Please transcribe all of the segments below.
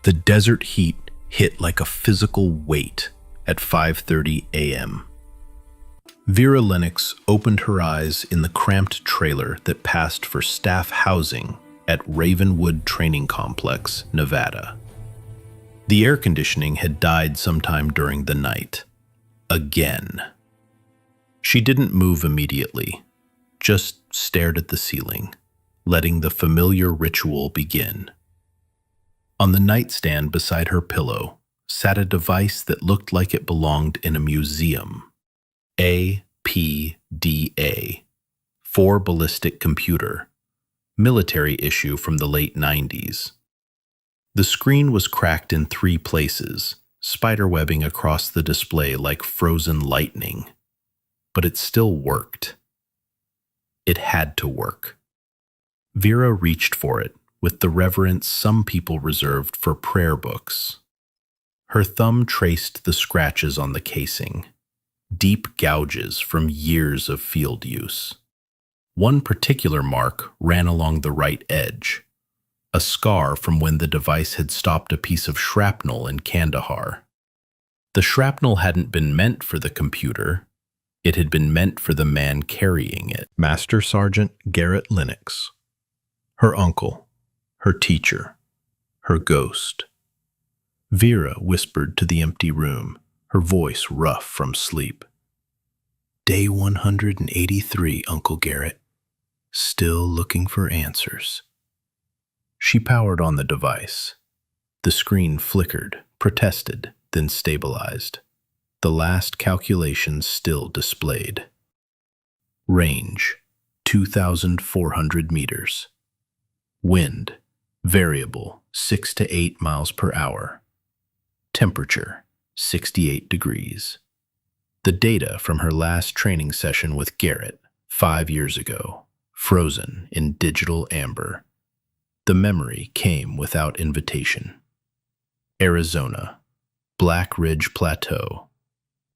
The desert heat hit like a physical weight at 5:30 a.m. Vera Lennox opened her eyes in the cramped trailer that passed for staff housing at Ravenwood Training Complex, Nevada. The air conditioning had died sometime during the night. Again. She didn't move immediately, just stared at the ceiling, letting the familiar ritual begin. On the nightstand beside her pillow sat a device that looked like it belonged in a museum. APDA, 4 ballistic computer, military issue from the late 90s. The screen was cracked in 3 places, spiderwebbing across the display like frozen lightning. But it still worked. It had to work. Vera reached for it with the reverence some people reserved for prayer books. Her thumb traced the scratches on the casing, deep gouges from years of field use. One particular mark ran along the right edge, a scar from when the device had stopped a piece of shrapnel in Kandahar. The shrapnel hadn't been meant for the computer. It had been meant for the man carrying it, Master Sergeant Garrett Lennox. Her uncle, her teacher, her ghost. Vera whispered to the empty room, her voice rough from sleep. Day 183, Uncle Garrett. Still looking for answers. She powered on the device. The screen flickered, protested, then stabilized. The last calculations still displayed. Range, 2,400 meters. Wind, variable, 6 to 8 miles per hour. Temperature, 68 degrees. The data from her last training session with Garrett, 5 years ago, frozen in digital amber. The memory came without invitation. Arizona, Black Ridge Plateau.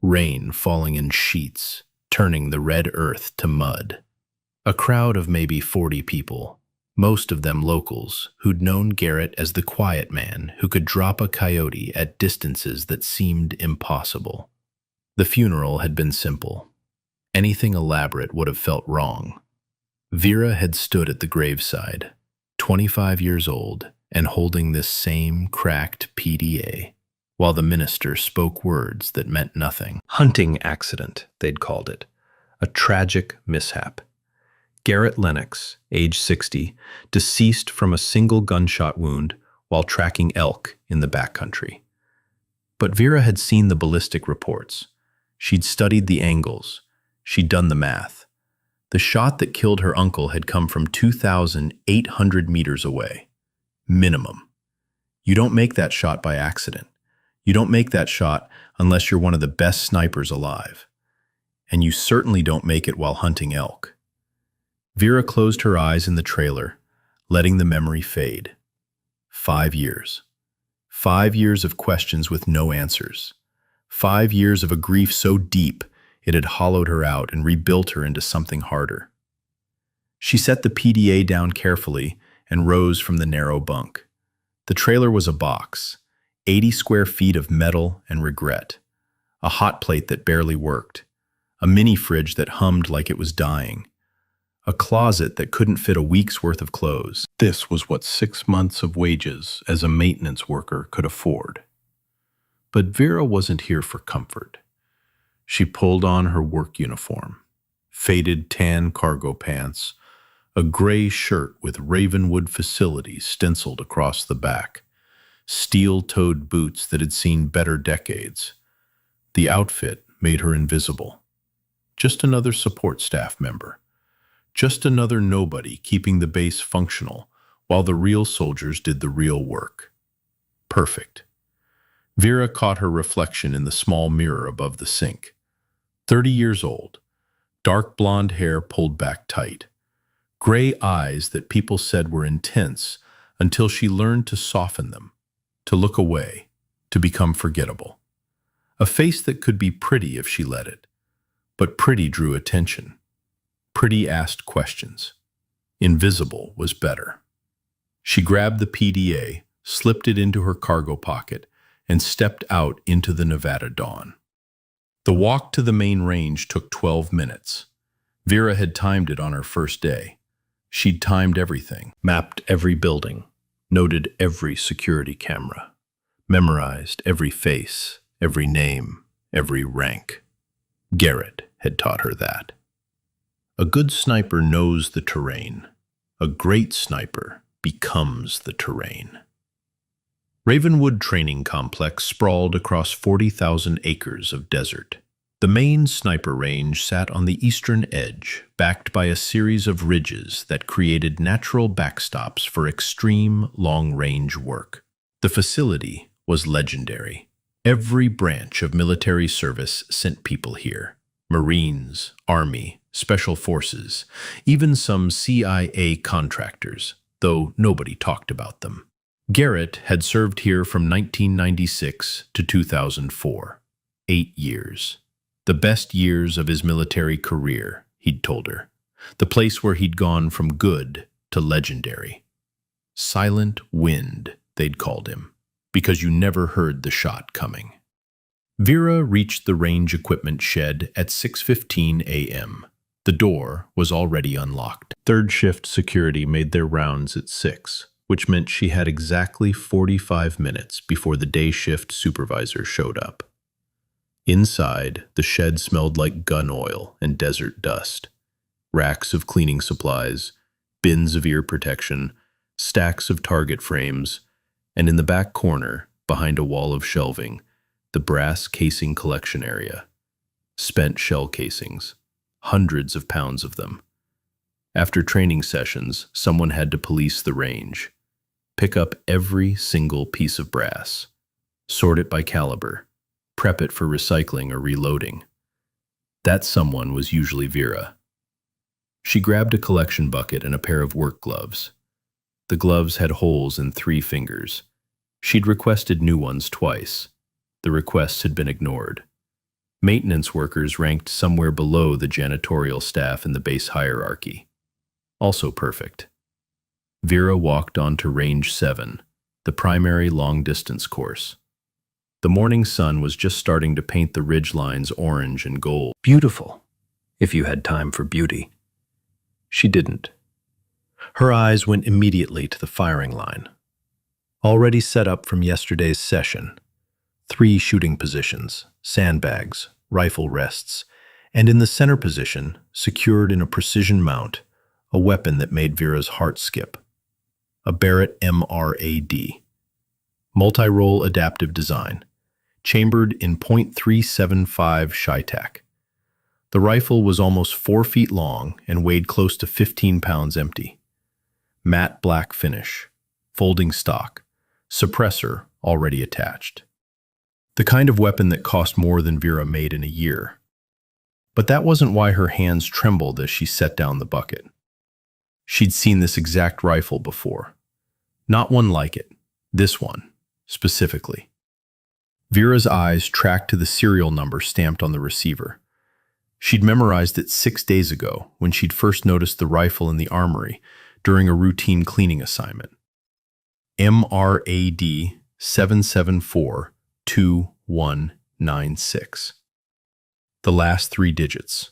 Rain falling in sheets, turning the red earth to mud. A crowd of maybe 40 people, most of them locals, who'd known Garrett as the quiet man who could drop a coyote at distances that seemed impossible. The funeral had been simple. Anything elaborate would have felt wrong. Vera had stood at the graveside, 25 years old, and holding this same cracked PDA, while the minister spoke words that meant nothing. Hunting accident, they'd called it. A tragic mishap. Garrett Lennox, age 60, deceased from a single gunshot wound while tracking elk in the backcountry. But Vera had seen the ballistic reports. She'd studied the angles. She'd done the math. The shot that killed her uncle had come from 2,800 meters away. Minimum. You don't make that shot by accident. You don't make that shot unless you're one of the best snipers alive. And you certainly don't make it while hunting elk. Vera closed her eyes in the trailer, letting the memory fade. 5 years. 5 years of questions with no answers. 5 years of a grief so deep it had hollowed her out and rebuilt her into something harder. She set the PDA down carefully and rose from the narrow bunk. The trailer was a box, 80 square feet of metal and regret, a hot plate that barely worked, a mini fridge that hummed like it was dying, a closet that couldn't fit a week's worth of clothes. This was what 6 months of wages as a maintenance worker could afford. But Vera wasn't here for comfort. She pulled on her work uniform, faded tan cargo pants, a gray shirt with Ravenwood Facilities stenciled across the back, steel-toed boots that had seen better decades. The outfit made her invisible. Just another support staff member. Just another nobody keeping the base functional while the real soldiers did the real work. Perfect. Vera caught her reflection in the small mirror above the sink. 30 years old, dark blonde hair pulled back tight, gray eyes that people said were intense until she learned to soften them, to look away, to become forgettable. A face that could be pretty if she let it, but pretty drew attention. Pretty asked questions. Invisible was better. She grabbed the PDA, slipped it into her cargo pocket, and stepped out into the Nevada dawn. The walk to the main range took 12 minutes. Vera had timed it on her first day. She'd timed everything, mapped every building, noted every security camera, memorized every face, every name, every rank. Garrett had taught her that. A good sniper knows the terrain. A great sniper becomes the terrain. Ravenwood Training Complex sprawled across 40,000 acres of desert. The main sniper range sat on the eastern edge, backed by a series of ridges that created natural backstops for extreme long-range work. The facility was legendary. Every branch of military service sent people here. Marines, Army, Special Forces, even some CIA contractors, though nobody talked about them. Garrett had served here from 1996 to 2004. 8 years. The best years of his military career, he'd told her. The place where he'd gone from good to legendary. Silent Wind, they'd called him, because you never heard the shot coming. Vera reached the range equipment shed at 6:15 a.m. The door was already unlocked. Third shift security made their rounds at 6, which meant she had exactly 45 minutes before the day shift supervisor showed up. Inside, the shed smelled like gun oil and desert dust. Racks of cleaning supplies, bins of ear protection, stacks of target frames, and in the back corner, behind a wall of shelving, the brass casing collection area. Spent shell casings, hundreds of pounds of them. After training sessions, someone had to police the range, pick up every single piece of brass, sort it by caliber, prep it for recycling or reloading. That someone was usually Vera. She grabbed a collection bucket and a pair of work gloves. The gloves had holes in 3 fingers. She'd requested new ones twice. The requests had been ignored. Maintenance workers ranked somewhere below the janitorial staff in the base hierarchy. Also perfect. Vera walked onto Range 7, the primary long-distance course. The morning sun was just starting to paint the ridge lines orange and gold. Beautiful, if you had time for beauty. She didn't. Her eyes went immediately to the firing line. Already set up from yesterday's session. 3 shooting positions, sandbags, rifle rests, and in the center position, secured in a precision mount, a weapon that made Vera's heart skip. A Barrett MRAD. Multi-role adaptive design, chambered in .375 Chi-Tac. The rifle was almost 4 feet long and weighed close to 15 pounds empty. Matte black finish, folding stock, suppressor already attached. The kind of weapon that cost more than Vera made in a year. But that wasn't why her hands trembled as she set down the bucket. She'd seen this exact rifle before. Not one like it, this one, specifically. Vera's eyes tracked to the serial number stamped on the receiver. She'd memorized it 6 days ago when she'd first noticed the rifle in the armory during a routine cleaning assignment. MRAD 7742196. The last 3 digits,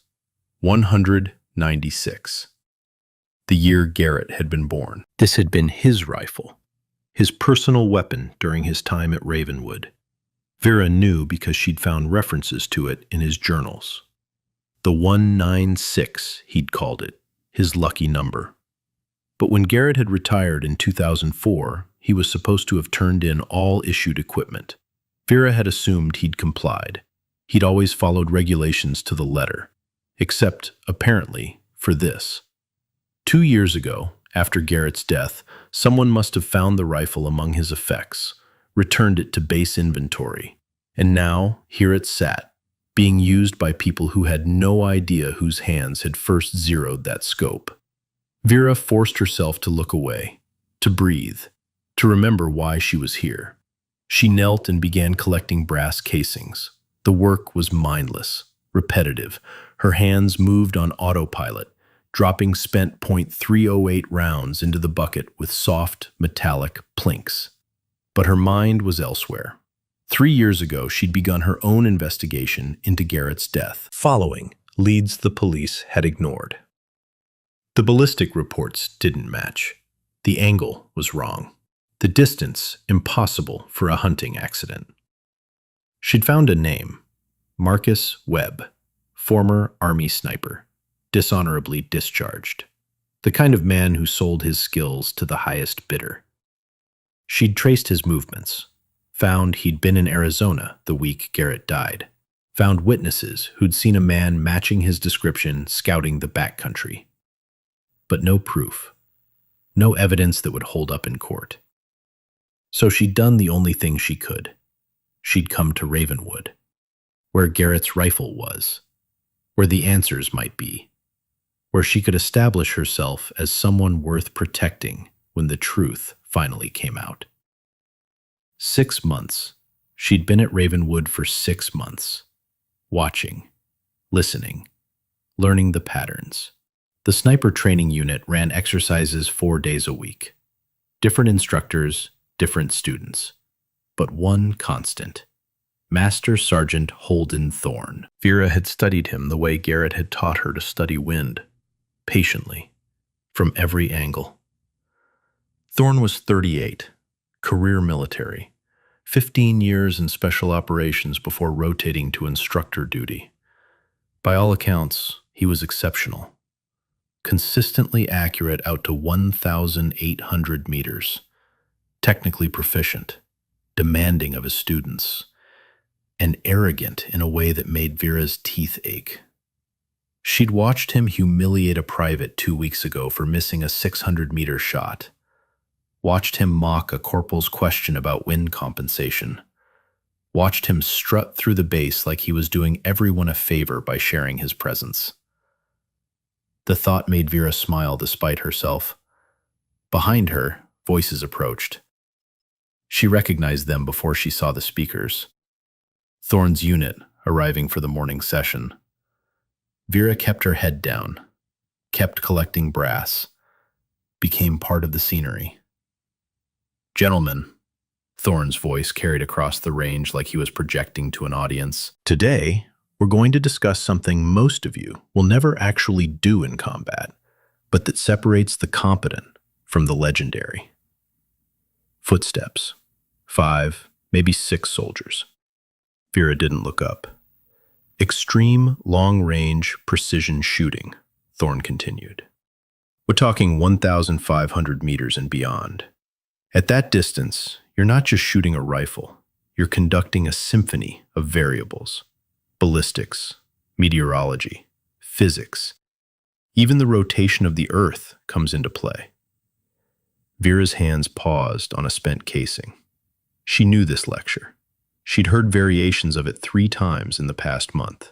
196. The year Garrett had been born. This had been his rifle, his personal weapon during his time at Ravenwood. Vera knew because she'd found references to it in his journals. The 196, he'd called it, his lucky number. But when Garrett had retired in 2004, he was supposed to have turned in all issued equipment. Vera had assumed he'd complied. He'd always followed regulations to the letter, except, apparently, for this. 2 years ago, after Garrett's death, someone must have found the rifle among his effects, returned it to base inventory, and now here it sat, being used by people who had no idea whose hands had first zeroed that scope. Vera forced herself to look away, to breathe, to remember why she was here. She knelt and began collecting brass casings. The work was mindless, repetitive. Her hands moved on autopilot, dropping spent .308 rounds into the bucket with soft, metallic plinks. But her mind was elsewhere. 3 years ago, she'd begun her own investigation into Garrett's death, following leads the police had ignored. The ballistic reports didn't match. The angle was wrong. The distance impossible for a hunting accident. She'd found a name: Marcus Webb, former Army sniper, dishonorably discharged. The kind of man who sold his skills to the highest bidder. She'd traced his movements, found he'd been in Arizona the week Garrett died, found witnesses who'd seen a man matching his description scouting the backcountry. But no proof, no evidence that would hold up in court. So she'd done the only thing she could. She'd come to Ravenwood, where Garrett's rifle was, where the answers might be, where she could establish herself as someone worth protecting when the truth finally came out. 6 months. She'd been at Ravenwood for 6 months, watching, listening, learning the patterns. The sniper training unit ran exercises 4 days a week. Different instructors, different students, but one constant: Master Sergeant Holden Thorne. Vera had studied him the way Garrett had taught her to study wind, patiently, from every angle. Thorne was 38, career military, 15 years in special operations before rotating to instructor duty. By all accounts, he was exceptional. Consistently accurate out to 1,800 meters. Technically proficient, demanding of his students, and arrogant in a way that made Vera's teeth ache. She'd watched him humiliate a private 2 weeks ago for missing a 600-meter shot. Watched him mock a corporal's question about wind compensation. Watched him strut through the base like he was doing everyone a favor by sharing his presence. The thought made Vera smile despite herself. Behind her, voices approached. She recognized them before she saw the speakers. Thorne's unit arriving for the morning session. Vera kept her head down, kept collecting brass, became part of the scenery. "Gentlemen," Thorne's voice carried across the range like he was projecting to an audience. "Today, we're going to discuss something most of you will never actually do in combat, but that separates the competent from the legendary." Footsteps. 5, maybe 6 soldiers. Vera didn't look up. "Extreme long-range precision shooting," Thorne continued. "We're talking 1,500 meters and beyond. At that distance, you're not just shooting a rifle. You're conducting a symphony of variables. Ballistics, meteorology, physics. Even the rotation of the Earth comes into play." Vera's hands paused on a spent casing. She knew this lecture. She'd heard variations of it 3 times in the past month.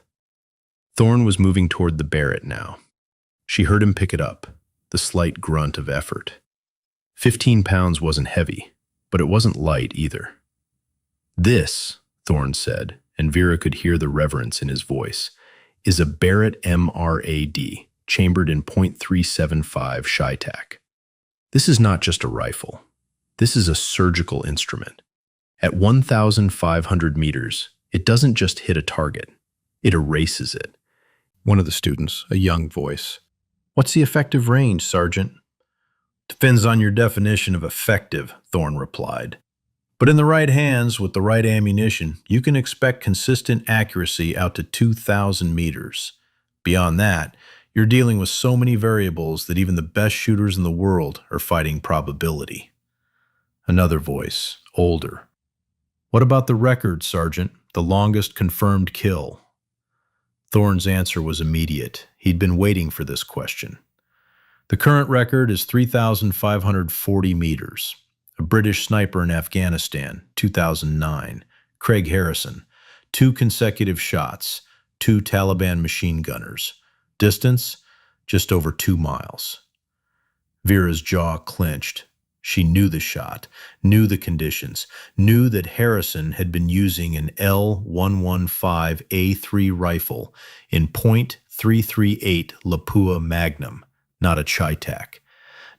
Thorne was moving toward the Barrett now. She heard him pick it up, the slight grunt of effort. 15 pounds wasn't heavy, but it wasn't light either. "This," Thorne said, and Vera could hear the reverence in his voice, "is a Barrett MRAD, chambered in .375 Shytac. This is not just a rifle. This is a surgical instrument. At 1,500 meters, it doesn't just hit a target. It erases it." One of the students, a young voice. "What's the effective range, Sergeant?" "Depends on your definition of effective," Thorne replied. "But in the right hands, with the right ammunition, you can expect consistent accuracy out to 2,000 meters. Beyond that, you're dealing with so many variables that even the best shooters in the world are fighting probability." Another voice, older. "What about the record, Sergeant? The longest confirmed kill?" Thorne's answer was immediate. He'd been waiting for this question. "The current record is 3,540 meters. A British sniper in Afghanistan, 2009. Craig Harrison. 2 consecutive shots. 2 Taliban machine gunners. Distance, just over 2 miles. Vera's jaw clenched. She knew the shot, knew the conditions, knew that Harrison had been using an L115A3 rifle in .338 Lapua Magnum, not a Chi-Tac.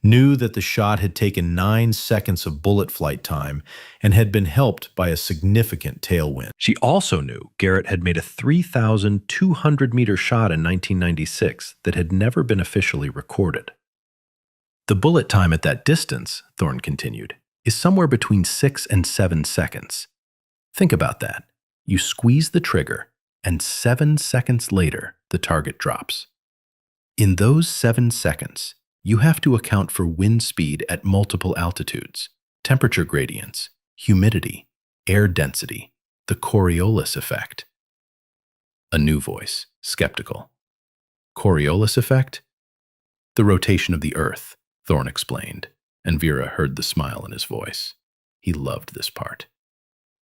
knew that the shot had taken 9 seconds of bullet flight time and had been helped by a significant tailwind. She also knew Garrett had made a 3,200-meter shot in 1996 that had never been officially recorded. The bullet time at that distance, Thorne continued, is somewhere between 6 and 7 seconds. Think about that. You squeeze the trigger, and 7 seconds later, the target drops. In those 7 seconds, you have to account for wind speed at multiple altitudes, temperature gradients, humidity, air density, the Coriolis effect. A new voice, skeptical. Coriolis effect? The rotation of the Earth, Thorne explained, and Vera heard the smile in his voice. He loved this part.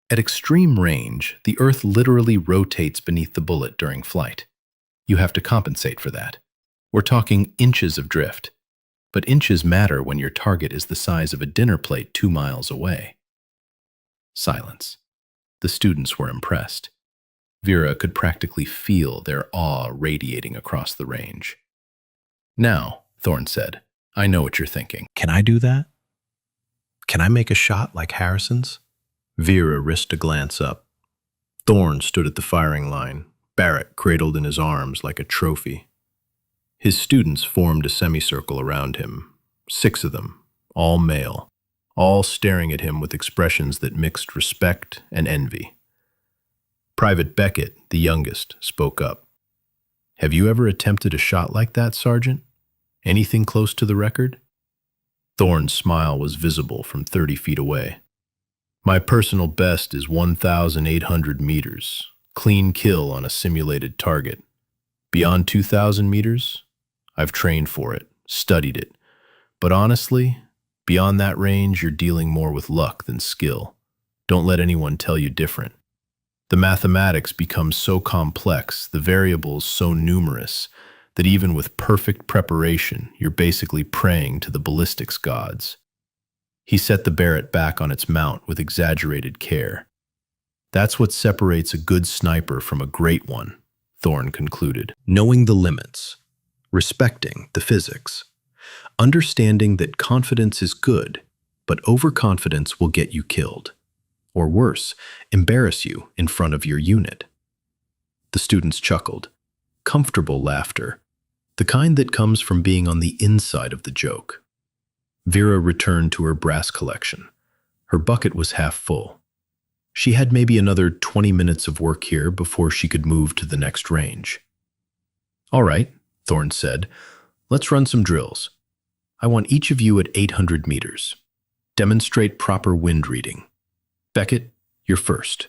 At extreme range, the Earth literally rotates beneath the bullet during flight. You have to compensate for that. We're talking inches of drift. But inches matter when your target is the size of a dinner plate 2 miles away. Silence. The students were impressed. Vera could practically feel their awe radiating across the range. Now, Thorne said, I know what you're thinking. Can I do that? Can I make a shot like Harrison's? Vera risked a glance up. Thorne stood at the firing line, Barrett cradled in his arms like a trophy. His students formed a semicircle around him, 6 of them, all male, all staring at him with expressions that mixed respect and envy. Private Beckett, the youngest, spoke up. Have you ever attempted a shot like that, Sergeant? Anything close to the record? Thorne's smile was visible from 30 feet away. My personal best is 1,800 meters, clean kill on a simulated target. Beyond 2,000 meters? I've trained for it, studied it. But honestly, beyond that range, you're dealing more with luck than skill. Don't let anyone tell you different. The mathematics become so complex, the variables so numerous, that even with perfect preparation, you're basically praying to the ballistics gods. He set the Barrett back on its mount with exaggerated care. That's what separates a good sniper from a great one, Thorne concluded. Knowing the limits, respecting the physics, understanding that confidence is good, but overconfidence will get you killed. Or worse, embarrass you in front of your unit. The students chuckled. Comfortable laughter, the kind that comes from being on the inside of the joke. Vera returned to her brass collection. Her bucket was half full. She had maybe another 20 minutes of work here before she could move to the next range. All right, Thorne said, let's run some drills. I want each of you at 800 meters. Demonstrate proper wind reading. Beckett, you're first.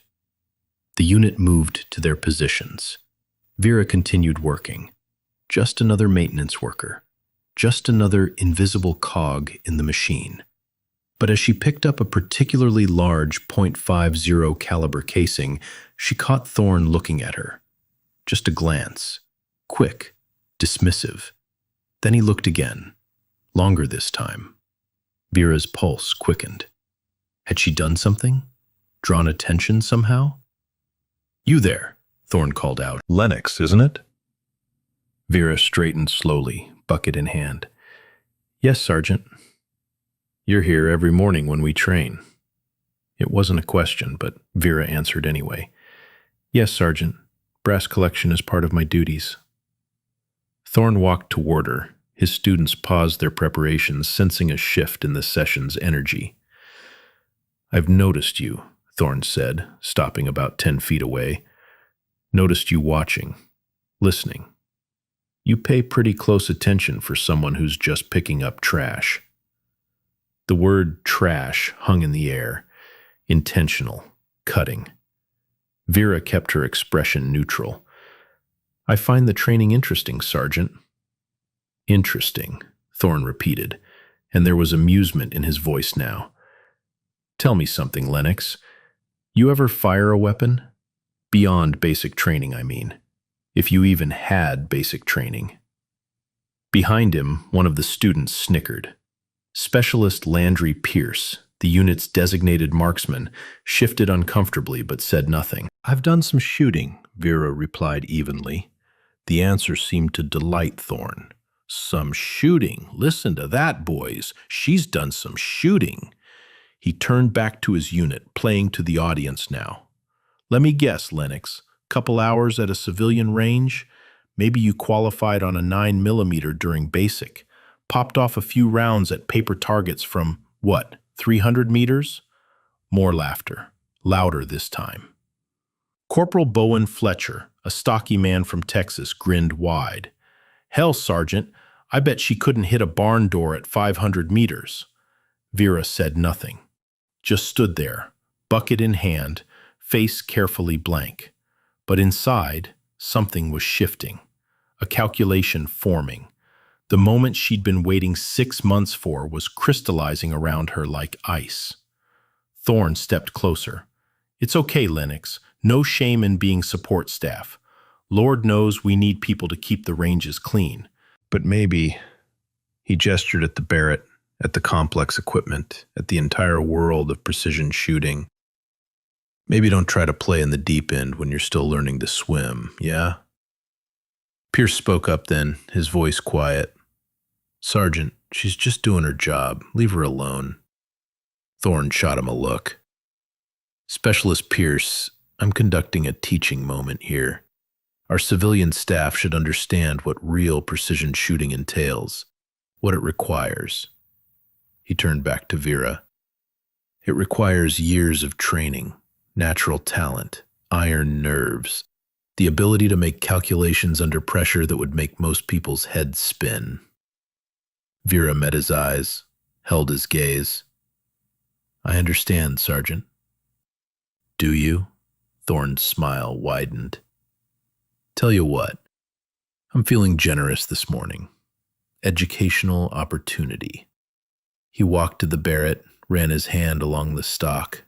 The unit moved to their positions. Vera continued working. Just another maintenance worker. Just another invisible cog in the machine. But as she picked up a particularly large .50 caliber casing, she caught Thorne looking at her. Just a glance. Quick. Dismissive. Then he looked again. Longer this time. Vera's pulse quickened. Had she done something? Drawn attention somehow? You there, Thorne called out. Lennox, isn't it? Vera straightened slowly, bucket in hand. Yes, Sergeant. You're here every morning when we train. It wasn't a question, but Vera answered anyway. Yes, Sergeant. Brass collection is part of my duties. Thorne walked toward her. His students paused their preparations, sensing a shift in the session's energy. I've noticed you, Thorne said, stopping about 10 feet away. Noticed you watching, listening. You pay pretty close attention for someone who's just picking up trash. The word trash hung in the air, intentional, cutting. Vera kept her expression neutral. I find the training interesting, Sergeant. Interesting, Thorne repeated, and there was amusement in his voice now. Tell me something, Lennox. You ever fire a weapon? Beyond basic training, I mean. If you even had basic training. Behind him, one of the students snickered. Specialist Landry Pierce, the unit's designated marksman, shifted uncomfortably but said nothing. I've done some shooting, Vera replied evenly. The answer seemed to delight Thorne. Some shooting. Listen to that, boys. She's done some shooting. He turned back to his unit, playing to the audience now. Let me guess, Lennox. Couple hours at a civilian range? Maybe you qualified on a 9mm during basic. Popped off a few rounds at paper targets from, what, 300 meters? More laughter. Louder this time. Corporal Bowen Fletcher, a stocky man from Texas, grinned wide. Hell, Sergeant, I bet she couldn't hit a barn door at 500 meters. Vera said nothing. Just stood there, bucket in hand, face carefully blank. But inside, something was shifting, a calculation forming. The moment she'd been waiting 6 months for was crystallizing around her like ice. Thorne stepped closer. It's okay, Lennox. No shame in being support staff. Lord knows we need people to keep the ranges clean. But maybe, he gestured at the Barrett, at the complex equipment, at the entire world of precision shooting. Maybe don't try to play in the deep end when you're still learning to swim, yeah? Pierce spoke up then, his voice quiet. Sergeant, she's just doing her job. Leave her alone. Thorne shot him a look. Specialist Pierce, I'm conducting a teaching moment here. Our civilian staff should understand what real precision shooting entails, what it requires. He turned back to Vera. It requires years of training, natural talent, iron nerves, the ability to make calculations under pressure that would make most people's heads spin. Vera met his eyes, held his gaze. I understand, Sergeant. Do you? Thorne's smile widened. Tell you what, I'm feeling generous this morning. Educational opportunity. He walked to the Barrett, ran his hand along the stock.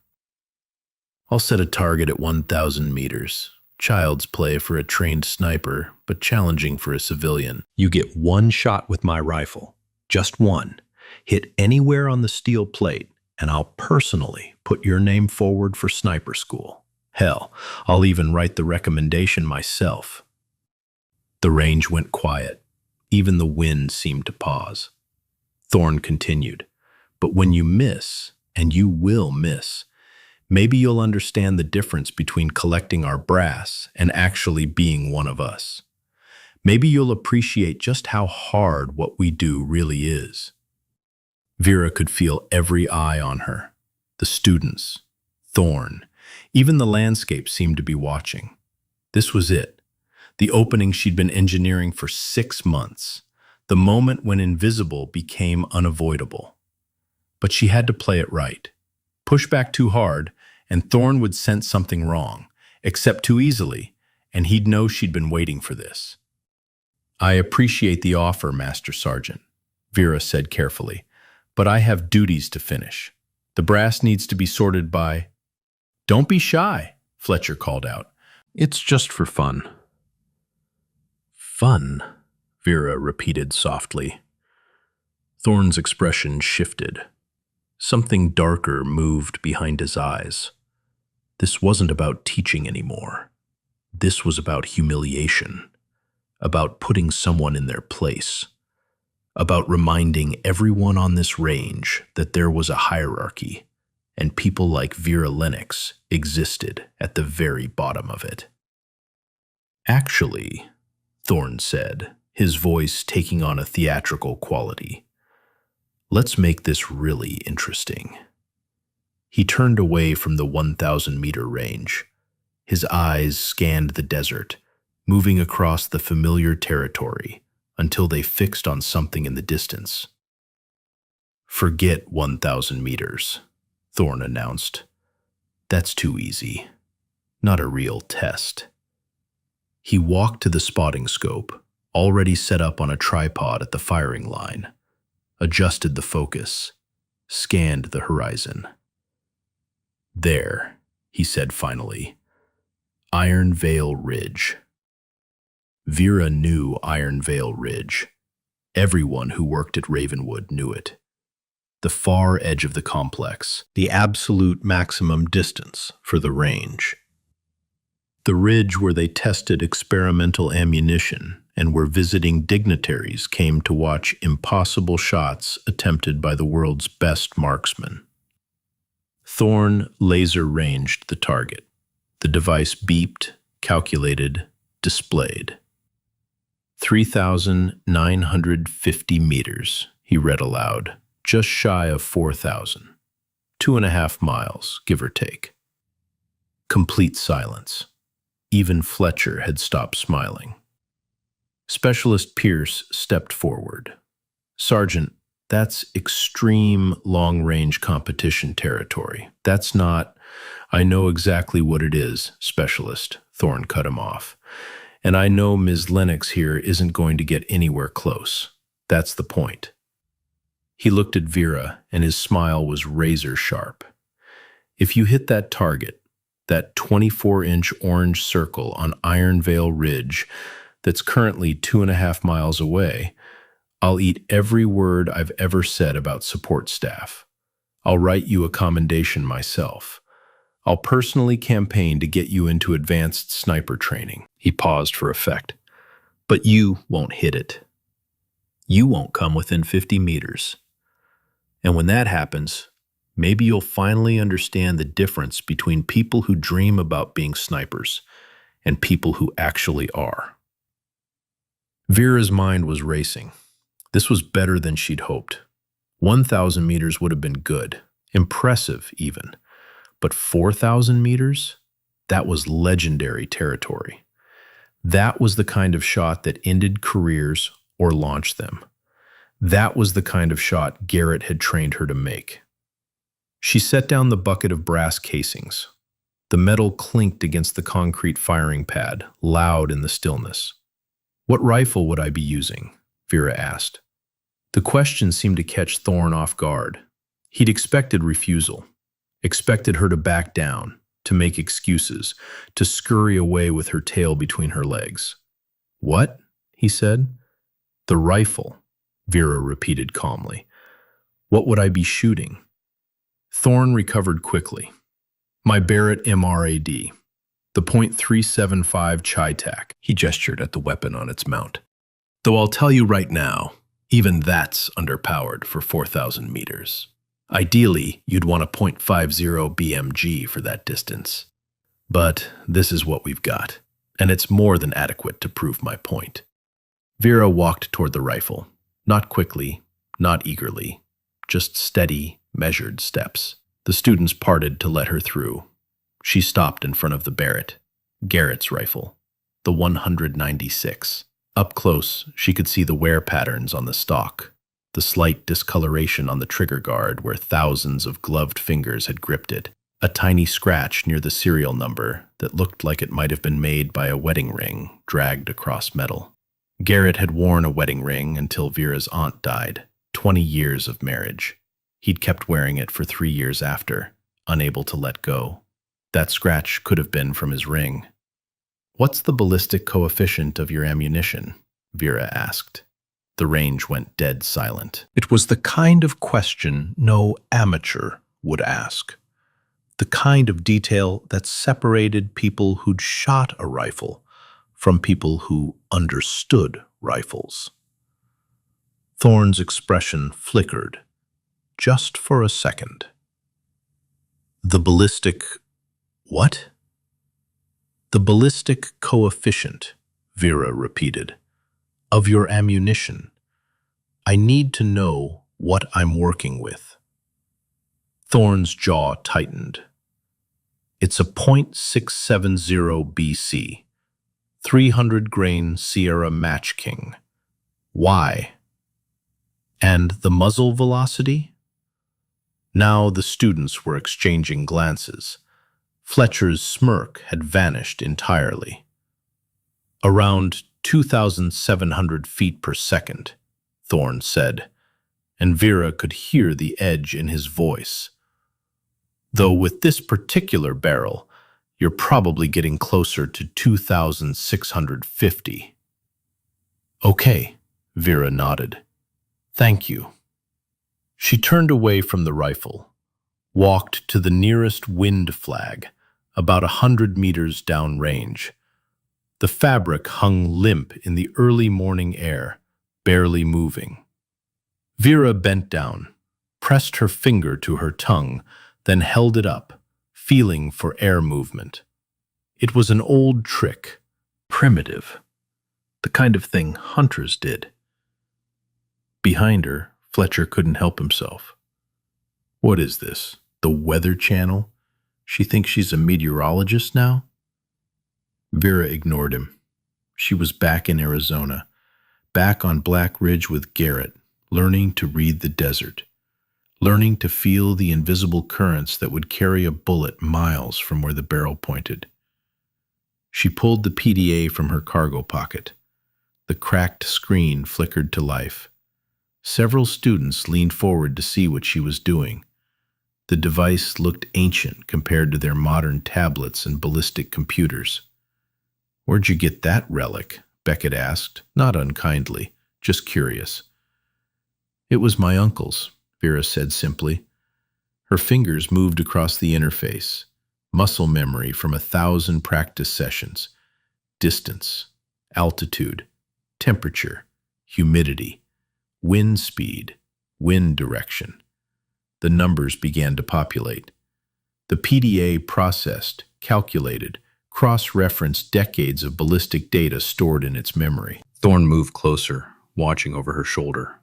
I'll set a target at 1,000 meters. Child's play for a trained sniper, but challenging for a civilian. You get one shot with my rifle. Just one. Hit anywhere on the steel plate, and I'll personally put your name forward for sniper school. Hell, I'll even write the recommendation myself. The range went quiet. Even the wind seemed to pause. Thorne continued, but when you miss, and you will miss, maybe you'll understand the difference between collecting our brass and actually being one of us. Maybe you'll appreciate just how hard what we do really is. Vera could feel every eye on her. The students, Thorne, even the landscape seemed to be watching. This was it. The opening she'd been engineering for 6 months. The moment when invisible became unavoidable. But she had to play it right. Push back too hard, and Thorne would sense something wrong, accept too easily, and he'd know she'd been waiting for this. I appreciate the offer, Master Sergeant, Vera said carefully, but I have duties to finish. The brass needs to be sorted by... Don't be shy, Fletcher called out. It's just for fun. Fun, Vera repeated softly. Thorne's expression shifted. Something darker moved behind his eyes. This wasn't about teaching anymore. This was about humiliation, about putting someone in their place, about reminding everyone on this range that there was a hierarchy, and people like Vera Lennox existed at the very bottom of it. Actually, Thorne said, his voice taking on a theatrical quality, let's make this really interesting. He turned away from the 1,000-meter range. His eyes scanned the desert, moving across the familiar territory until they fixed on something in the distance. Forget 1,000 meters, Thorne announced. That's too easy. Not a real test. He walked to the spotting scope, already set up on a tripod at the firing line, adjusted the focus, scanned the horizon. There, he said finally, Iron Veil Ridge. Vera knew Iron Veil Ridge. Everyone who worked at Ravenwood knew it. The far edge of the complex, the absolute maximum distance for the range. The ridge where they tested experimental ammunition and where visiting dignitaries came to watch impossible shots attempted by the world's best marksmen. Thorne laser-ranged the target. The device beeped, calculated, displayed. 3,950 meters, he read aloud, just shy of 4,000. 2.5 miles, give or take. Complete silence. Even Fletcher had stopped smiling. Specialist Pierce stepped forward. Sergeant, that's extreme long-range competition territory. That's not— I know exactly what it is, Specialist, Thorne cut him off. And I know Ms. Lennox here isn't going to get anywhere close. That's the point. He looked at Vera, and his smile was razor sharp. If you hit that target, that 24-inch orange circle on Iron Vale Ridge that's currently 2.5 miles away, I'll eat every word I've ever said about support staff. I'll write you a commendation myself. I'll personally campaign to get you into advanced sniper training. He paused for effect. But you won't hit it. You won't come within 50 meters. And when that happens, maybe you'll finally understand the difference between people who dream about being snipers and people who actually are. Vera's mind was racing. This was better than she'd hoped. 1,000 meters would have been good, impressive even. But 4,000 meters? That was legendary territory. That was the kind of shot that ended careers or launched them. That was the kind of shot Garrett had trained her to make. She set down the bucket of brass casings. The metal clinked against the concrete firing pad, loud in the stillness. What rifle would I be using? Vera asked. The question seemed to catch Thorne off guard. He'd expected refusal, expected her to back down, to make excuses, to scurry away with her tail between her legs. What? He said. The rifle, Vera repeated calmly. What would I be shooting? Thorne recovered quickly. My Barrett MRAD, the .375 Chi-Tac. He gestured at the weapon on its mount. Though I'll tell you right now, even that's underpowered for 4,000 meters. Ideally, you'd want a .50 BMG for that distance. But this is what we've got, and it's more than adequate to prove my point. Vera walked toward the rifle, not quickly, not eagerly, just steady, measured steps. The students parted to let her through. She stopped in front of the Barrett, Garrett's rifle, the 196. Up close, she could see the wear patterns on the stock, the slight discoloration on the trigger guard where thousands of gloved fingers had gripped it, a tiny scratch near the serial number that looked like it might have been made by a wedding ring dragged across metal. Garrett had worn a wedding ring until Vera's aunt died, 20 years of marriage. He'd kept wearing it for 3 years after, unable to let go. That scratch could have been from his ring. What's the ballistic coefficient of your ammunition? Vera asked. The range went dead silent. It was the kind of question no amateur would ask. The kind of detail that separated people who'd shot a rifle from people who understood rifles. Thorne's expression flickered, just for a second. The ballistic— what? The ballistic coefficient, Vera repeated, of your ammunition. I need to know what I'm working with. Thorne's jaw tightened. It's a .670 BC, 300-grain Sierra Match King. Why? And the muzzle velocity? Now the students were exchanging glances. Fletcher's smirk had vanished entirely. Around 2,700 feet per second, Thorne said, and Vera could hear the edge in his voice. Though with this particular barrel, you're probably getting closer to 2,650. Okay, Vera nodded. Thank you. She turned away from the rifle, walked to the nearest wind flag, about 100 meters downrange. The fabric hung limp in the early morning air, barely moving. Vera bent down, pressed her finger to her tongue, then held it up, feeling for air movement. It was an old trick, primitive, the kind of thing hunters did. Behind her, Fletcher couldn't help himself. What is this? The Weather Channel? She thinks she's a meteorologist now? Vera ignored him. She was back in Arizona, back on Black Ridge with Garrett, learning to read the desert, learning to feel the invisible currents that would carry a bullet miles from where the barrel pointed. She pulled the PDA from her cargo pocket. The cracked screen flickered to life. Several students leaned forward to see what she was doing. The device looked ancient compared to their modern tablets and ballistic computers. "Where'd you get that relic?" Beckett asked, not unkindly, just curious. "It was my uncle's," Vera said simply. Her fingers moved across the interface, muscle memory from 1,000 practice sessions. Distance, altitude, temperature, humidity, wind speed, wind direction. The numbers began to populate. The PDA processed, calculated, cross-referenced decades of ballistic data stored in its memory. Thorne moved closer, watching over her shoulder.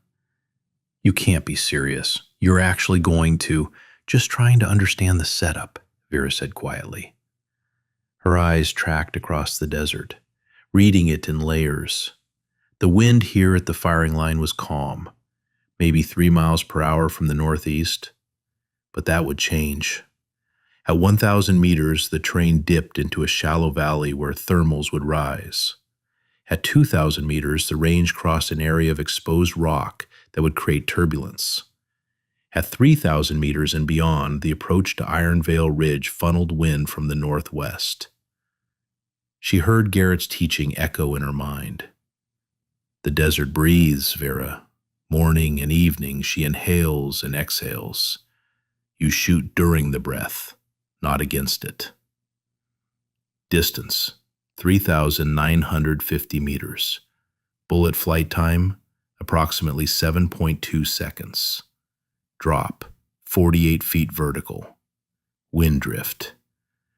"You can't be serious. You're actually going to—" "Just trying to understand the setup," Vera said quietly. Her eyes tracked across the desert, reading it in layers. The wind here at the firing line was calm, maybe 3 miles per hour from the northeast. But that would change. At 1,000 meters, the terrain dipped into a shallow valley where thermals would rise. At 2,000 meters, the range crossed an area of exposed rock that would create turbulence. At 3,000 meters and beyond, the approach to Iron Veil Ridge funneled wind from the northwest. She heard Garrett's teaching echo in her mind. "The desert breathes, Vera. Morning and evening she inhales and exhales. You shoot during the breath, not against it." Distance, 3,950 meters. Bullet flight time, approximately 7.2 seconds. Drop, 48 feet vertical. Wind drift.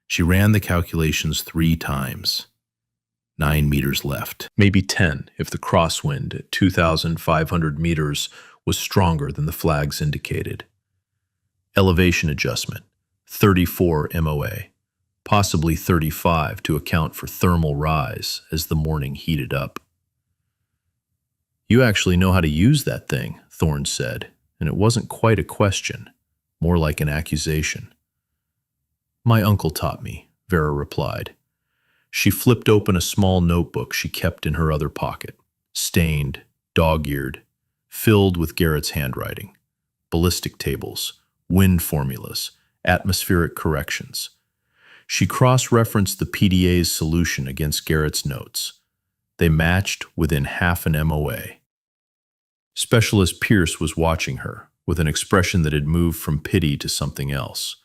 She ran the calculations 3 times. 9 meters left. Maybe 10 if the crosswind at 2,500 meters was stronger than the flags indicated. Elevation adjustment, 34 MOA, possibly 35 to account for thermal rise as the morning heated up. "You actually know how to use that thing," Thorne said, and it wasn't quite a question, more like an accusation. "My uncle taught me," Vera replied. She flipped open a small notebook she kept in her other pocket, stained, dog-eared, filled with Garrett's handwriting, ballistic tables, wind formulas, atmospheric corrections. She cross-referenced the PDA's solution against Garrett's notes. They matched within half an MOA. Specialist Pierce was watching her, with an expression that had moved from pity to something else.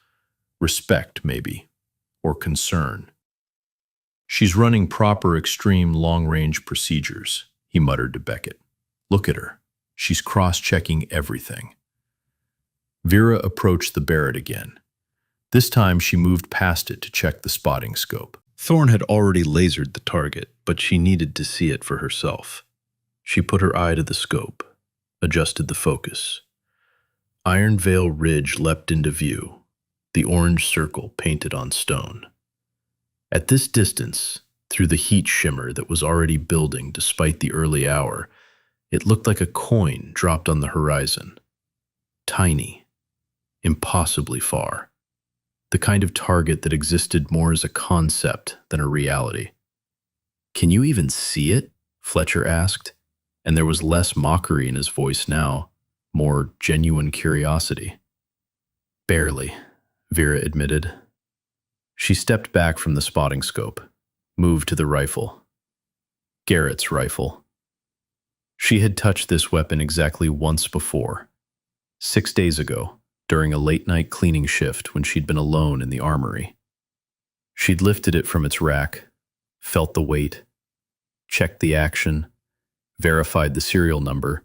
Respect, maybe, or concern. "She's running proper extreme long-range procedures," he muttered to Beckett. "Look at her. She's cross-checking everything." Vera approached the Barrett again. This time she moved past it to check the spotting scope. Thorne had already lasered the target, but she needed to see it for herself. She put her eye to the scope, adjusted the focus. Iron Veil Ridge leapt into view, the orange circle painted on stone. At this distance, through the heat shimmer that was already building despite the early hour, it looked like a coin dropped on the horizon. Tiny. Impossibly far. The kind of target that existed more as a concept than a reality. "Can you even see it?" Fletcher asked, and there was less mockery in his voice now, more genuine curiosity. "Barely," Vera admitted. She stepped back from the spotting scope, moved to the rifle. Garrett's rifle. She had touched this weapon exactly once before. 6 days ago, during a late-night cleaning shift when she'd been alone in the armory. She'd lifted it from its rack, felt the weight, checked the action, verified the serial number,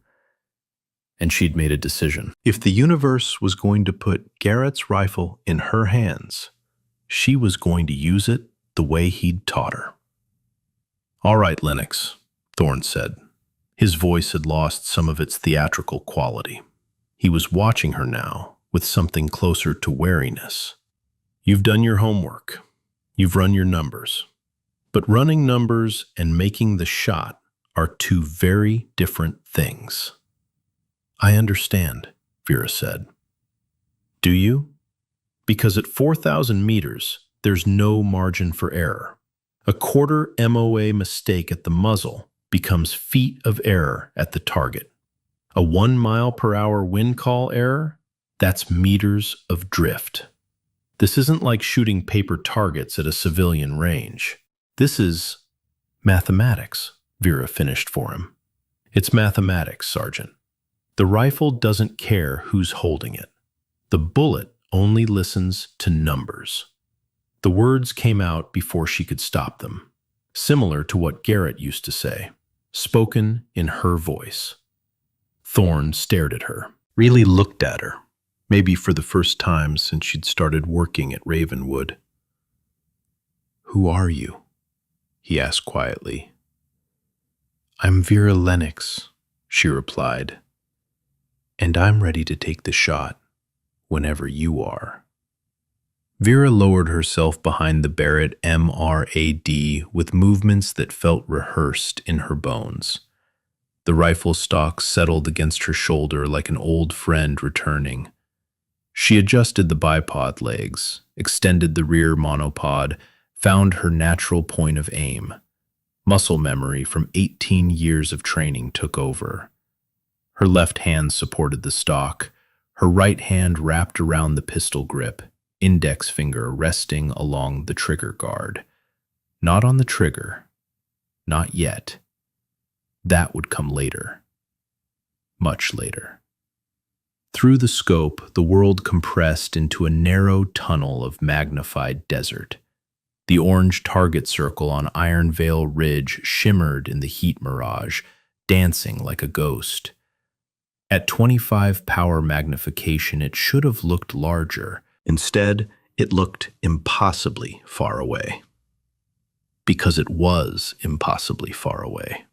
and she'd made a decision. If the universe was going to put Garrett's rifle in her hands, she was going to use it the way he'd taught her. "All right, Lennox," Thorne said. His voice had lost some of its theatrical quality. He was watching her now with something closer to wariness. "You've done your homework. You've run your numbers. But running numbers and making the shot are two very different things." "I understand," Vera said. "Do you?" "Because at 4,000 meters, there's no margin for error. A quarter MOA mistake at the muzzle becomes feet of error at the target. A 1 mile per hour wind call error, that's meters of drift. This isn't like shooting paper targets at a civilian range. This is mathematics," Vera finished for him. "It's mathematics, Sergeant. The rifle doesn't care who's holding it. The bullet only listens to numbers." The words came out before she could stop them, similar to what Garrett used to say, spoken in her voice. Thorne stared at her, really looked at her, maybe for the first time since she'd started working at Ravenwood. "Who are you?" he asked quietly. "I'm Vera Lennox," she replied, "and I'm ready to take the shot whenever you are." Vera lowered herself behind the Barrett MRAD with movements that felt rehearsed in her bones. The rifle stock settled against her shoulder like an old friend returning. She adjusted the bipod legs, extended the rear monopod, found her natural point of aim. Muscle memory from 18 years of training took over. Her left hand supported the stock, her right hand wrapped around the pistol grip, index finger resting along the trigger guard. Not on the trigger. Not yet. That would come later. Much later. Through the scope, the world compressed into a narrow tunnel of magnified desert. The orange target circle on Iron Vale Ridge shimmered in the heat mirage, dancing like a ghost. At 25 power magnification, it should have looked larger. Instead, it looked impossibly far away. Because it was impossibly far away.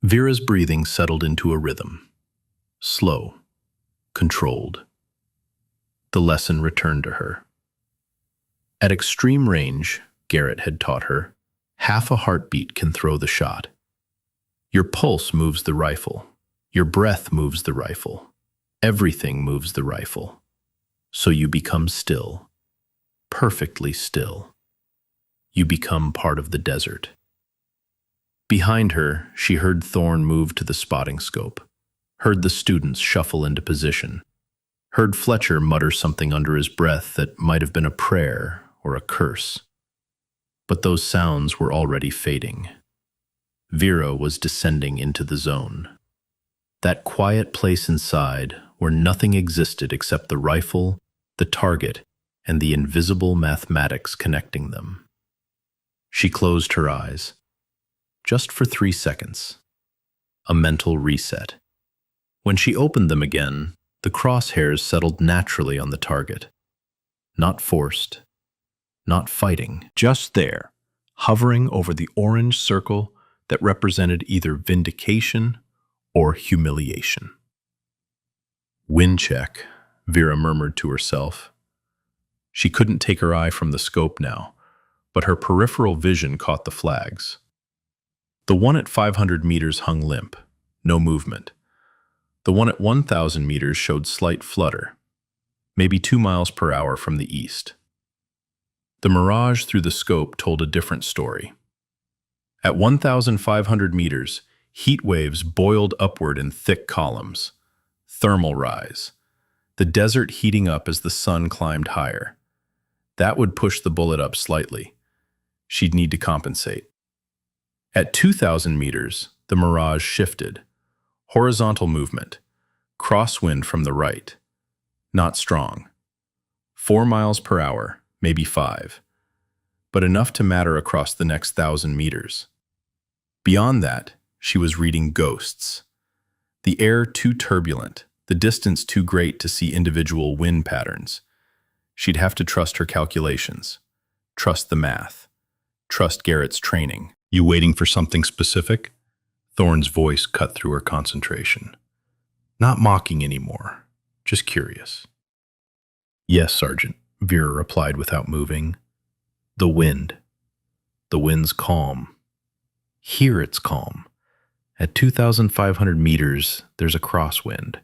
Vera's breathing settled into a rhythm. Slow, controlled. The lesson returned to her. At extreme range, Garrett had taught her, half a heartbeat can throw the shot. Your pulse moves the rifle. Your breath moves the rifle. Everything moves the rifle. So you become still, perfectly still. You become part of the desert. Behind her, she heard Thorne move to the spotting scope, heard the students shuffle into position, heard Fletcher mutter something under his breath that might have been a prayer or a curse. But those sounds were already fading. Vera was descending into the zone. That quiet place inside where nothing existed except the rifle, the target, and the invisible mathematics connecting them. She closed her eyes. Just for 3 seconds. A mental reset. When she opened them again, the crosshairs settled naturally on the target. Not forced. Not fighting. Just there, hovering over the orange circle that represented either vindication or humiliation. "Wind check," Vera murmured to herself. She couldn't take her eye from the scope now, but her peripheral vision caught the flags. The one at 500 meters hung limp, no movement. The one at 1,000 meters showed slight flutter, maybe 2 miles per hour from the east. The mirage through the scope told a different story. At 1,500 meters, heat waves boiled upward in thick columns. Thermal rise. The desert heating up as the sun climbed higher. That would push the bullet up slightly. She'd need to compensate. At 2,000 meters, the mirage shifted. Horizontal movement. Crosswind from the right. Not strong. 4 miles per hour, maybe 5. But enough to matter across the next 1,000 meters. Beyond that, she was reading ghosts. The air too turbulent, the distance too great to see individual wind patterns. She'd have to trust her calculations, trust the math, trust Garrett's training. You waiting for something specific? Thorne's voice cut through her concentration. Not mocking anymore, just curious. Yes, Sergeant, Vera replied without moving. The wind. The wind's calm. Here it's calm. At 2,500 meters, there's a crosswind.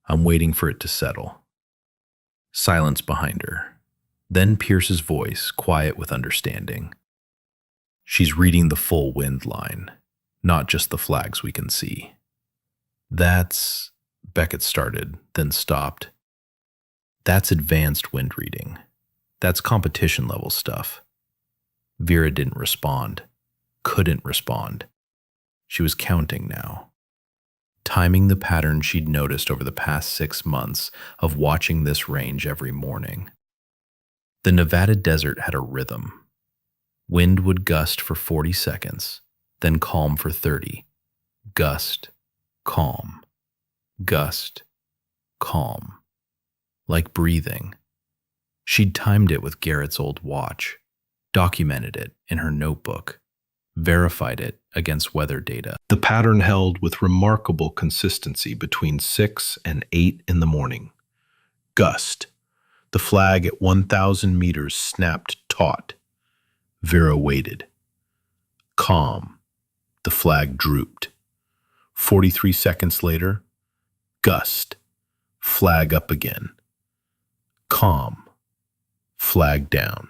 I'm waiting for it to settle. Silence behind her. Then Pierce's voice, quiet with understanding. She's reading the full wind line, not just the flags we can see. That's... Beckett started, then stopped. That's advanced wind reading. That's competition level stuff. Vera didn't respond. Couldn't respond. She was counting now. Timing the pattern she'd noticed over the past 6 months of watching this range every morning. The Nevada desert had a rhythm. Wind would gust for 40 seconds, then calm for 30. Gust, calm. Gust, calm. Like breathing. She'd timed it with Garrett's old watch, documented it in her notebook, verified it against weather data. The pattern held with remarkable consistency between 6 and 8 in the morning. Gust. The flag at 1,000 meters snapped taut. Vera waited. Calm. The flag drooped. 43 seconds later, gust. Flag up again. Calm. Flag down.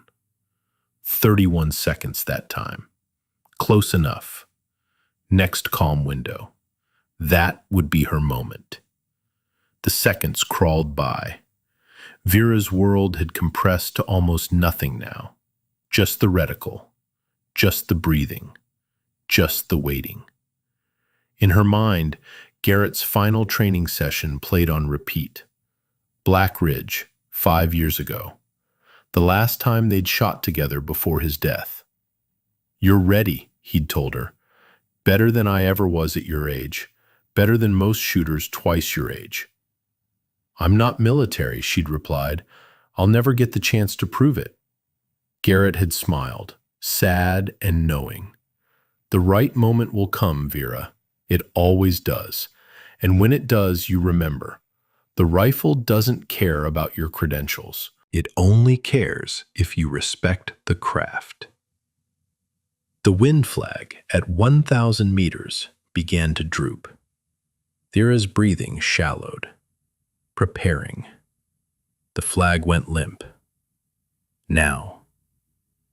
31 seconds that time. Close enough. Next calm window. That would be her moment. The seconds crawled by. Vera's world had compressed to almost nothing now. Just the reticle. Just the breathing. Just the waiting. In her mind, Garrett's final training session played on repeat. Black Ridge, 5 years ago. The last time they'd shot together before his death. You're ready, he'd told her. Better than I ever was at your age. Better than most shooters twice your age. I'm not military, she'd replied. I'll never get the chance to prove it. Garrett had smiled, sad and knowing. The right moment will come, Vera. It always does. And when it does, you remember. The rifle doesn't care about your credentials. It only cares if you respect the craft. The wind flag at 1,000 meters began to droop. Vera's breathing shallowed, preparing. The flag went limp. Now.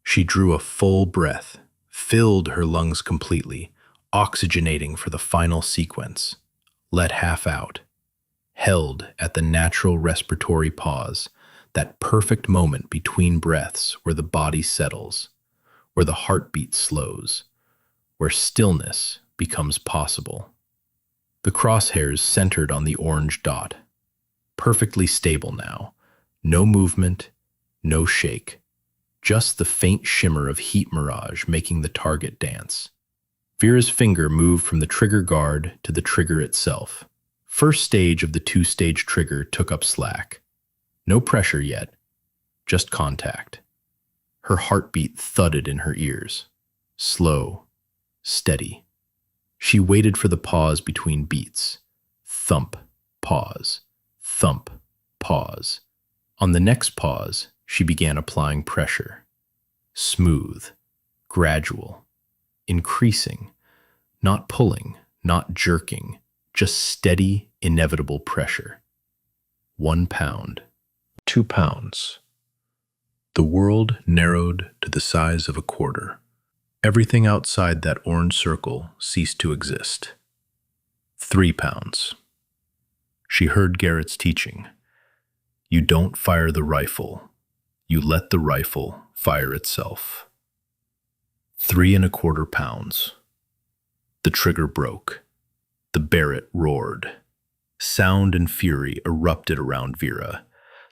She drew a full breath, filled her lungs completely, oxygenating for the final sequence, let half out, held at the natural respiratory pause, that perfect moment between breaths where the body settles, where the heartbeat slows, where stillness becomes possible. The crosshairs centered on the orange dot, perfectly stable now, no movement, no shake, just the faint shimmer of heat mirage making the target dance. Vera's finger moved from the trigger guard to the trigger itself. First stage of the 2-stage trigger took up slack. No pressure yet, just contact. Her heartbeat thudded in her ears. Slow, steady. She waited for the pause between beats. Thump, pause. Thump, pause. On the next pause, she began applying pressure. Smooth, gradual, increasing, not pulling, not jerking, just steady, inevitable pressure. 1 pound. 2 pounds. The world narrowed to the size of a quarter. Everything outside that orange circle ceased to exist. 3 pounds. She heard Garrett's teaching. You don't fire the rifle. You let the rifle fire itself. 3¼ pounds. The trigger broke. The Barrett roared. Sound and fury erupted around Vera.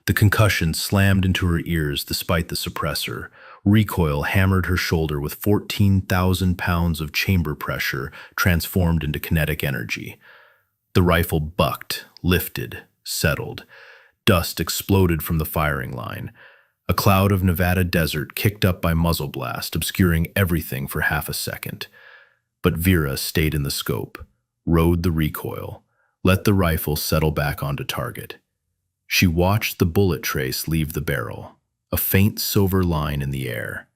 The concussion slammed into her ears despite the suppressor. Recoil hammered her shoulder with 14,000 pounds of chamber pressure transformed into kinetic energy. The rifle bucked, lifted, settled. Dust exploded from the firing line. A cloud of Nevada desert kicked up by muzzle blast, obscuring everything for half a second. But Vera stayed in the scope, rode the recoil, let the rifle settle back onto target. She watched the bullet trace leave the barrel, a faint silver line in the air,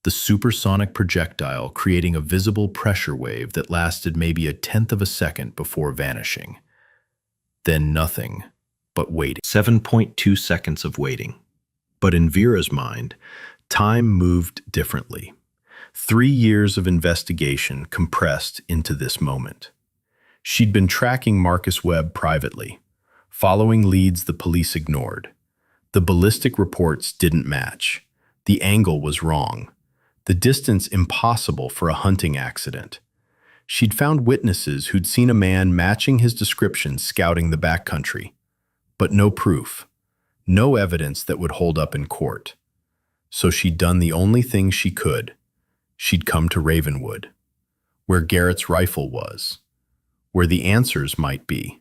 the supersonic projectile creating a visible pressure wave that lasted maybe a tenth of a second before vanishing. Then nothing but waiting. 7.2 seconds of waiting. But in Vera's mind, time moved differently. 3 years of investigation compressed into this moment. She'd been tracking Marcus Webb privately, following leads the police ignored. The ballistic reports didn't match. The angle was wrong. The distance impossible for a hunting accident. She'd found witnesses who'd seen a man matching his description scouting the backcountry, but no proof, no evidence that would hold up in court. So she'd done the only thing she could. She'd come to Ravenwood, where Garrett's rifle was, where the answers might be,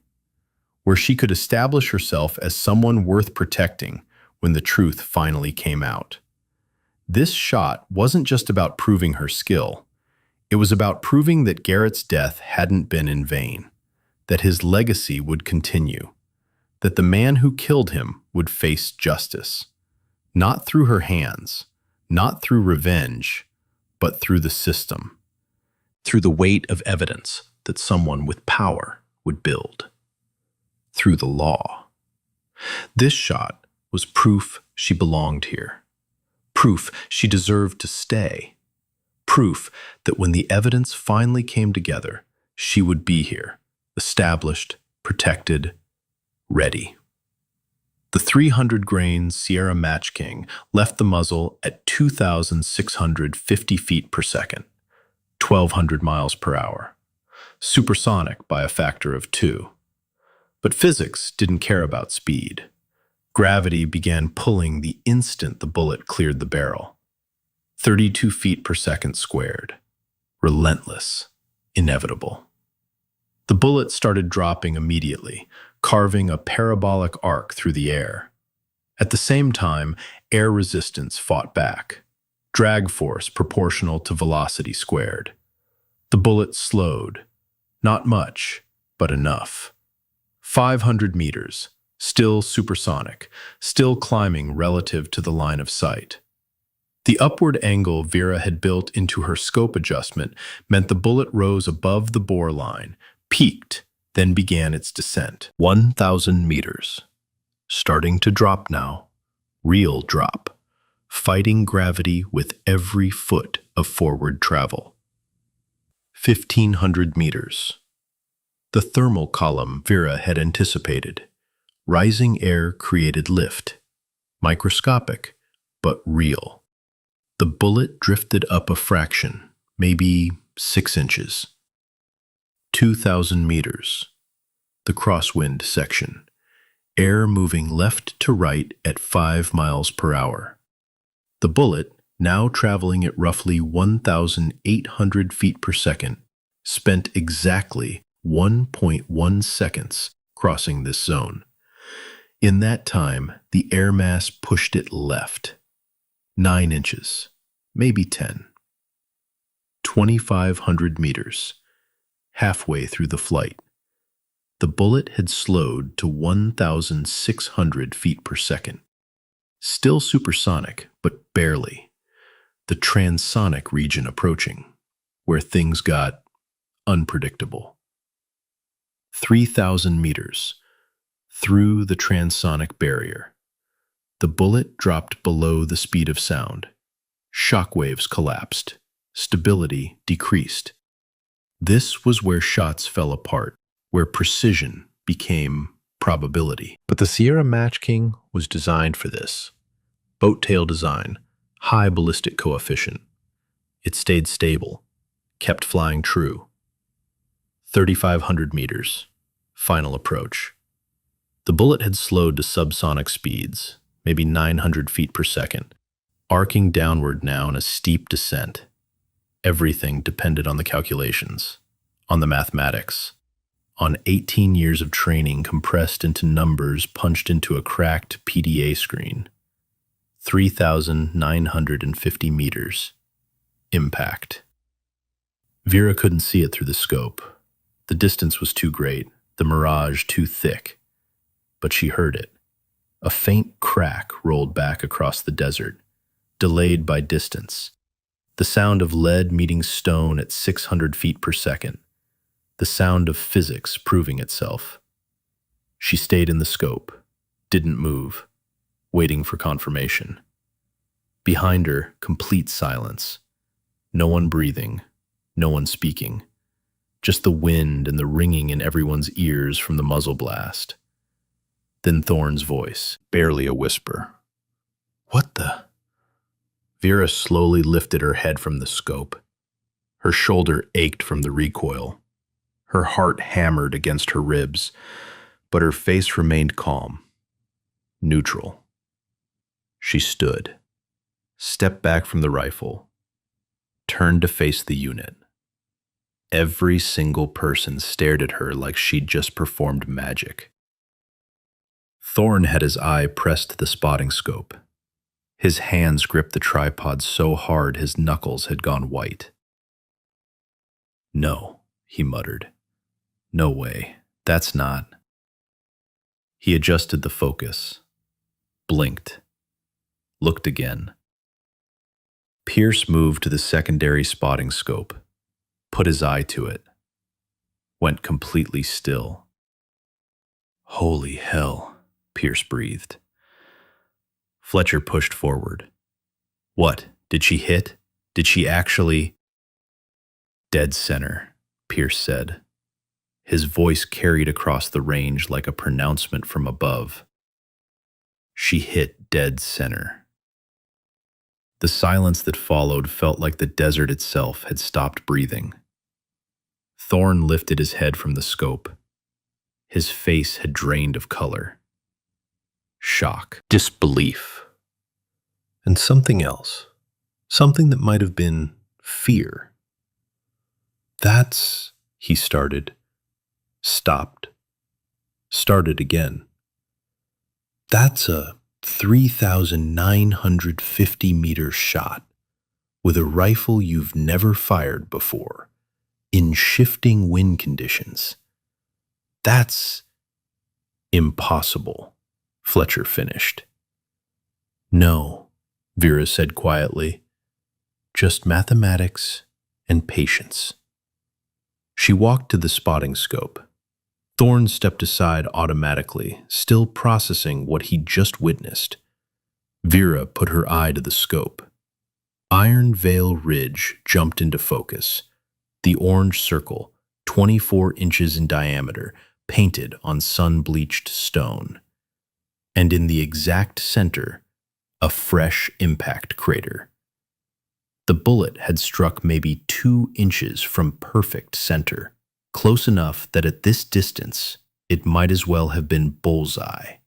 where she could establish herself as someone worth protecting when the truth finally came out. This shot wasn't just about proving her skill. It was about proving that Garrett's death hadn't been in vain, that his legacy would continue, that the man who killed him would face justice, not through her hands, not through revenge, but through the system, through the weight of evidence that someone with power would build, through the law. This shot was proof she belonged here, proof she deserved to stay, proof that when the evidence finally came together, she would be here, established, protected, ready. The 300-grain Sierra Match King left the muzzle at 2,650 feet per second, 1,200 miles per hour, supersonic by a factor of 2. But physics didn't care about speed. Gravity began pulling the instant the bullet cleared the barrel. 32 feet per second squared. Relentless. Inevitable. The bullet started dropping immediately, carving a parabolic arc through the air. At the same time, air resistance fought back. Drag force proportional to velocity squared. The bullet slowed. Not much, but enough. 500 meters. Still supersonic, still climbing relative to the line of sight. The upward angle Vera had built into her scope adjustment meant the bullet rose above the bore line, peaked, then began its descent. 1,000 meters. Starting to drop now. Real drop. Fighting gravity with every foot of forward travel. 1,500 meters. The thermal column Vera had anticipated. Rising air created lift. Microscopic, but real. The bullet drifted up a fraction, maybe 6 inches. 2,000 meters. The crosswind section. Air moving left to right at 5 miles per hour. The bullet, now traveling at roughly 1,800 feet per second, spent exactly 1.1 seconds crossing this zone. In that time, the air mass pushed it left. 9 inches, maybe 10. 2,500 meters. Halfway through the flight. The bullet had slowed to 1,600 feet per second. Still supersonic, but barely. The transonic region approaching, where things got unpredictable. 3,000 meters. Through the transonic barrier. The bullet dropped below the speed of sound. Shockwaves collapsed. Stability decreased. This was where shots fell apart, where precision became probability. But the Sierra Match King was designed for this. Boat-tail design, high ballistic coefficient. It stayed stable, kept flying true. 3,500 meters. Final approach. The bullet had slowed to subsonic speeds, maybe 900 feet per second, arcing downward now in a steep descent. Everything depended on the calculations, on the mathematics, on 18 years of training compressed into numbers punched into a cracked PDA screen. 3,950 meters. Impact. Vera couldn't see it through the scope. The distance was too great, the mirage too thick. But she heard it. A faint crack rolled back across the desert, delayed by distance. The sound of lead meeting stone at 600 feet per second. The sound of physics proving itself. She stayed in the scope, didn't move, waiting for confirmation. Behind her, complete silence. No one breathing, no one speaking. Just the wind and the ringing in everyone's ears from the muzzle blast. Then Thorne's voice, barely a whisper. "What the?" Vera slowly lifted her head from the scope. Her shoulder ached from the recoil. Her heart hammered against her ribs, but her face remained calm, neutral. She stood, stepped back from the rifle, turned to face the unit. Every single person stared at her like she'd just performed magic. Thorne had his eye pressed to the spotting scope. His hands gripped the tripod so hard his knuckles had gone white. "No," he muttered. "No way. That's not." He adjusted the focus, blinked, looked again. Pierce moved to the secondary spotting scope, put his eye to it, went completely still. "Holy hell," Pierce breathed. Fletcher pushed forward. "What? Did she hit? Did she actually—" "Dead center," Pierce said. His voice carried across the range like a pronouncement from above. She hit dead center. The silence that followed felt like the desert itself had stopped breathing. Thorne lifted his head from the scope. His face had drained of color. Shock, disbelief, and something else, something that might have been fear. "That's," he started, stopped, started again. "That's a 3,950-meter shot with a rifle you've never fired before, in shifting wind conditions. That's impossible," Fletcher finished. "No," Vera said quietly, "just mathematics and patience." She walked to the spotting scope. Thorne stepped aside automatically, still processing what he'd just witnessed. Vera put her eye to the scope. Iron Veil Ridge jumped into focus. The orange circle, 24 inches in diameter, painted on sun-bleached stone. And in the exact center, a fresh impact crater. The bullet had struck maybe 2 inches from perfect center, close enough that at this distance, it might as well have been bullseye.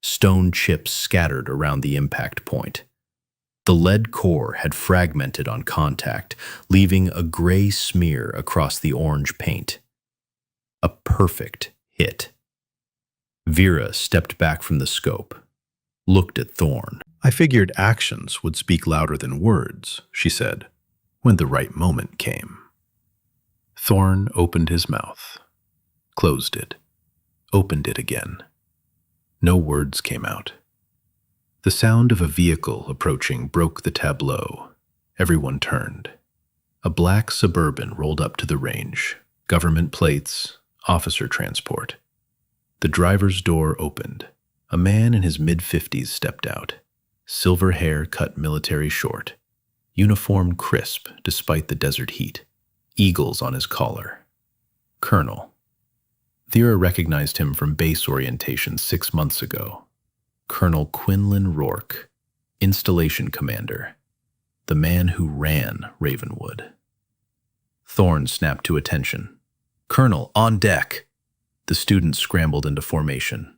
Stone chips scattered around the impact point. The lead core had fragmented on contact, leaving a gray smear across the orange paint. A perfect hit. Vera stepped back from the scope, looked at Thorne. "I figured actions would speak louder than words," she said, when the right moment came. Thorne opened his mouth, closed it, opened it again. No words came out. The sound of a vehicle approaching broke the tableau. Everyone turned. A black Suburban rolled up to the range. Government plates, officer transport. The driver's door opened. A man in his mid-50s stepped out. Silver hair cut military short. Uniform crisp despite the desert heat. Eagles on his collar. Colonel. Vera recognized him from base orientation 6 months ago. Colonel Quinlan Rourke, installation commander. The man who ran Ravenwood. Thorne snapped to attention. "Colonel, on deck!" The students scrambled into formation.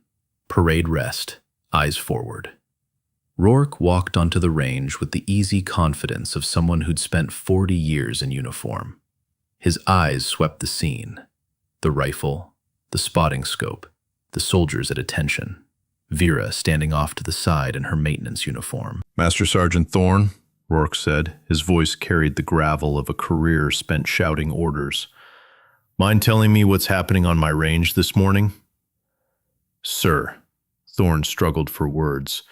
Parade rest, eyes forward. Rourke walked onto the range with the easy confidence of someone who'd spent 40 years in uniform. His eyes swept the scene. The rifle, the spotting scope, the soldiers at attention. Vera standing off to the side in her maintenance uniform. "Master Sergeant Thorne," Rourke said. His voice carried the gravel of a career spent shouting orders. "Mind telling me what's happening on my range this morning?" "Sir," Thorne struggled for words.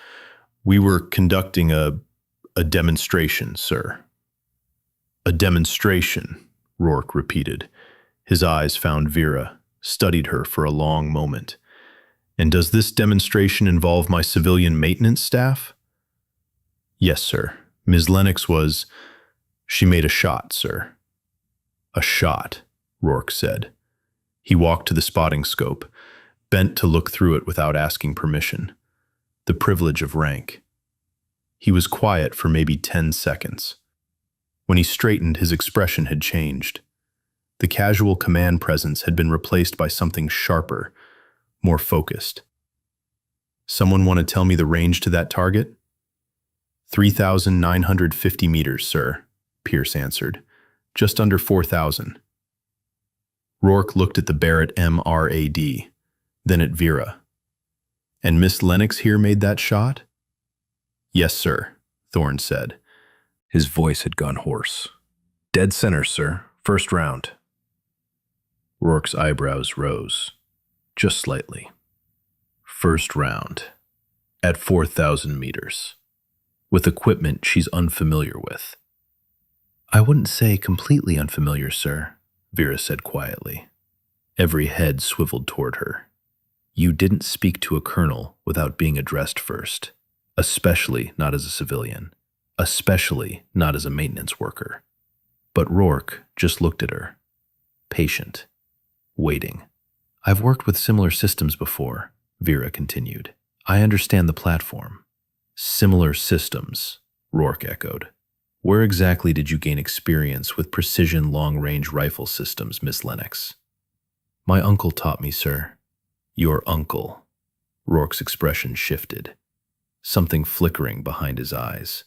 "We were conducting a demonstration, sir." "A demonstration," Rourke repeated. His eyes found Vera, studied her for a long moment. "And does this demonstration involve my civilian maintenance staff?" "Yes, sir. Ms. Lennox was... She made a shot, sir." "A shot," Rourke said. He walked to the spotting scope, bent to look through it without asking permission. The privilege of rank. He was quiet for maybe 10 seconds. When he straightened, his expression had changed. The casual command presence had been replaced by something sharper, more focused. "Someone want to tell me the range to that target?" 3,950 meters, sir, Pierce answered. "Just under 4,000. Rourke looked at the Barrett MRAD, then at Vera. "And Miss Lennox here made that shot?" "Yes, sir," Thorne said. His voice had gone hoarse. "Dead center, sir. First round." Rourke's eyebrows rose, just slightly. "First round. At 4,000 meters. With equipment she's unfamiliar with." "I wouldn't say completely unfamiliar, sir," Vera said quietly. Every head swiveled toward her. "You didn't speak to a colonel without being addressed first, especially not as a civilian, especially not as a maintenance worker." But Rourke just looked at her, patient, waiting. "I've worked with similar systems before," Vera continued. "I understand the platform." "Similar systems," Rourke echoed. "Where exactly did you gain experience with precision long-range rifle systems, Miss Lennox?" "My uncle taught me, sir." "Your uncle." Rourke's expression shifted, something flickering behind his eyes.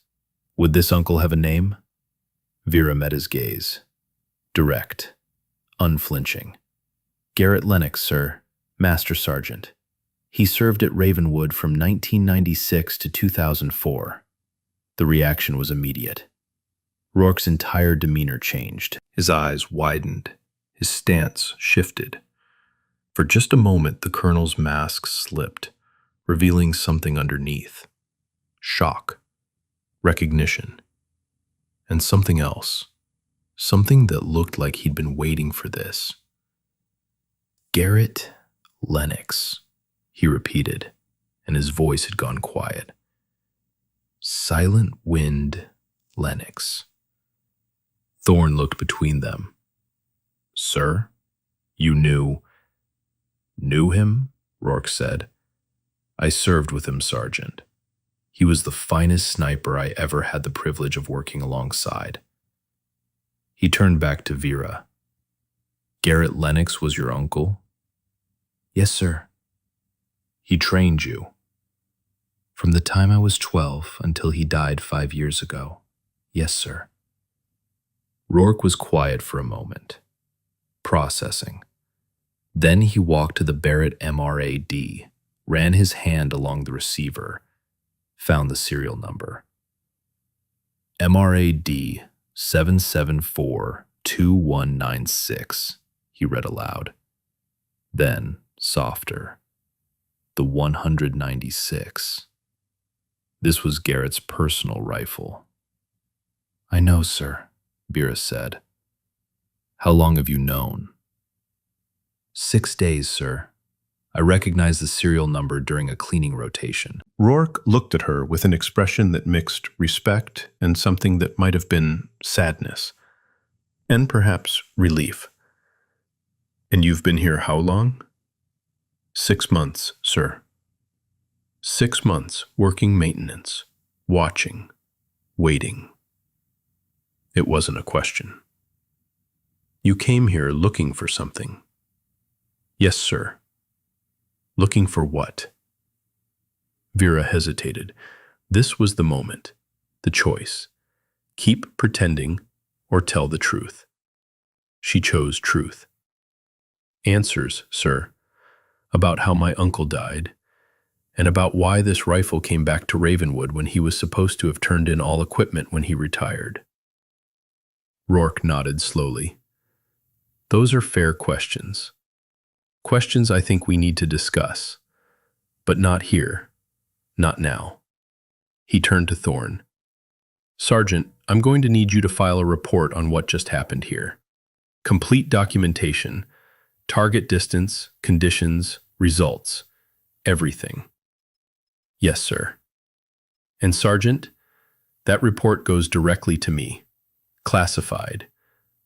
"Would this uncle have a name?" Vera met his gaze. Direct, unflinching. "Garrett Lennox, sir, Master Sergeant. He served at Ravenwood from 1996 to 2004. The reaction was immediate. Rourke's entire demeanor changed. His eyes widened. His stance shifted. For just a moment, the colonel's mask slipped, revealing something underneath. Shock. Recognition. And something else. Something that looked like he'd been waiting for this. "Garrett Lennox," he repeated, and his voice had gone quiet. "Silent Wind Lennox." Thorne looked between them. "Sir, you knew him?" Rourke said. "I served with him, Sergeant. He was the finest sniper I ever had the privilege of working alongside." He turned back to Vera. "Garrett Lennox was your uncle?" "Yes, sir." "He trained you?" "From the time I was 12 until he died 5 years ago. Yes, sir." Rourke was quiet for a moment, processing. Then he walked to the Barrett MRAD, ran his hand along the receiver, found the serial number. "MRAD 774-2196, he read aloud. Then, softer, the 196. This was Garrett's personal rifle. "I know, sir," Vera said. "How long have you known?" 6 days, sir. I recognized the serial number during a cleaning rotation." Rourke looked at her with an expression that mixed respect and something that might have been sadness, and perhaps relief. "And you've been here how long?" 6 months, sir." 6 months working maintenance, watching, waiting. It wasn't a question. "You came here looking for something." "Yes, sir." "Looking for what?" Vera hesitated. This was the moment, the choice. Keep pretending or tell the truth. She chose truth. Answers, sir, about how my uncle died, and about why this rifle came back to Ravenwood when he was supposed to have turned in all equipment when he retired. Rourke nodded slowly. Those are fair questions. Questions I think we need to discuss. But not here. Not now. He turned to Thorne. Sergeant, I'm going to need you to file a report on what just happened here. Complete documentation, target distance, conditions, results, everything. Yes, sir. And Sergeant, that report goes directly to me. Classified.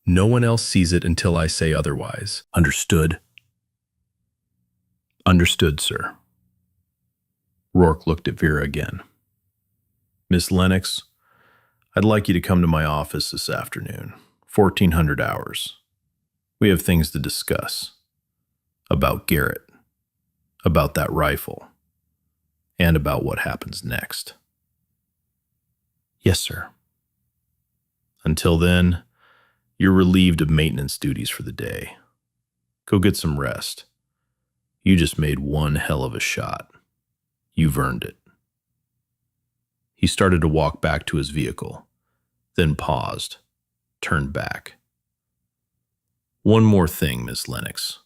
No one else sees it until I say otherwise. Understood? Understood, sir. Rourke looked at Vera again. Miss Lennox, I'd like you to come to my office this afternoon, 1400 hours. We have things to discuss. About Garrett, about that rifle, and about what happens next. Yes, sir. Until then, you're relieved of maintenance duties for the day. Go get some rest. You just made one hell of a shot. You've earned it. He started to walk back to his vehicle, then paused, turned back. One more thing, Miss Lennox.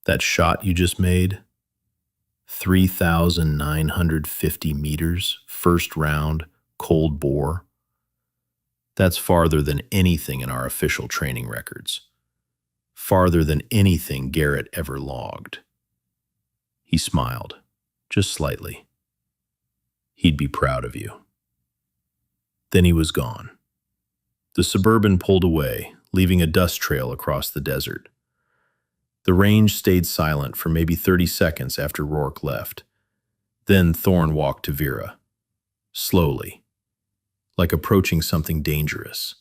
That shot you just made, 3,950 meters, first round, cold bore. That's farther than anything in our official training records. Farther than anything Garrett ever logged. He smiled, just slightly. He'd be proud of you. Then he was gone. The Suburban pulled away, leaving a dust trail across the desert. The range stayed silent for maybe 30 seconds after Rourke left. Then Thorne walked to Vera. Slowly, like approaching something dangerous.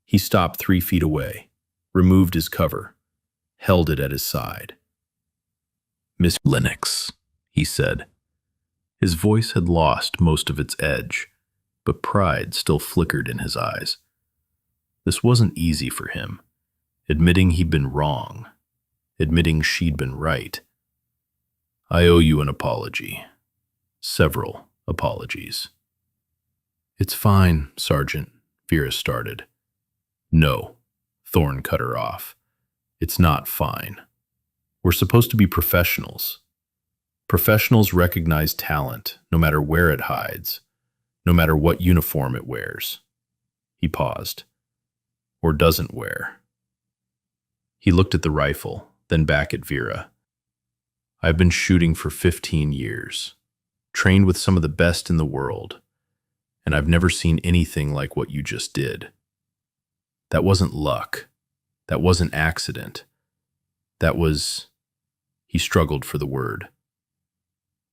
He stopped 3 feet away, removed his cover, held it at his side. Miss Lennox, he said. His voice had lost most of its edge, but pride still flickered in his eyes. This wasn't easy for him, admitting he'd been wrong, admitting she'd been right. I owe you an apology. Several apologies. It's fine, Sergeant, Vera started. No, Thorne cut her off. It's not fine. We're supposed to be professionals. Professionals recognize talent, no matter where it hides, no matter what uniform it wears. He paused. Or doesn't wear. He looked at the rifle, then back at Vera. I've been shooting for 15 years, trained with some of the best in the world, and I've never seen anything like what you just did. That wasn't luck. That wasn't accident. That was... He struggled for the word.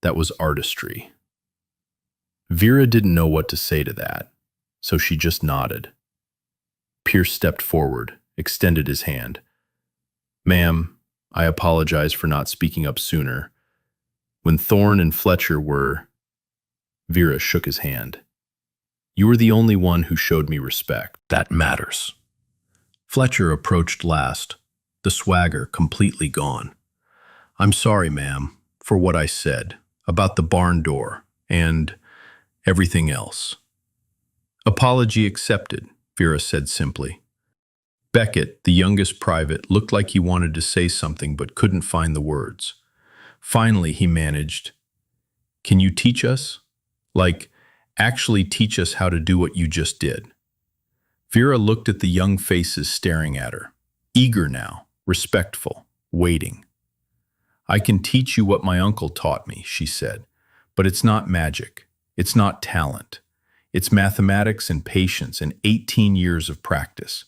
That was artistry. Vera didn't know what to say to that, so she just nodded. Pierce stepped forward, extended his hand. Ma'am, I apologize for not speaking up sooner. When Thorne and Fletcher were... Vera shook his hand. You were the only one who showed me respect. That matters. Fletcher approached last, the swagger completely gone. I'm sorry, ma'am, for what I said about the barn door and everything else. Apology accepted, Vera said simply. Beckett, the youngest private, looked like he wanted to say something but couldn't find the words. Finally, he managed, Can you teach us? Like, actually teach us how to do what you just did. Vera looked at the young faces staring at her, eager now, respectful, waiting. I can teach you what my uncle taught me, she said, but it's not magic. It's not talent. It's mathematics and patience and 18 years of practice.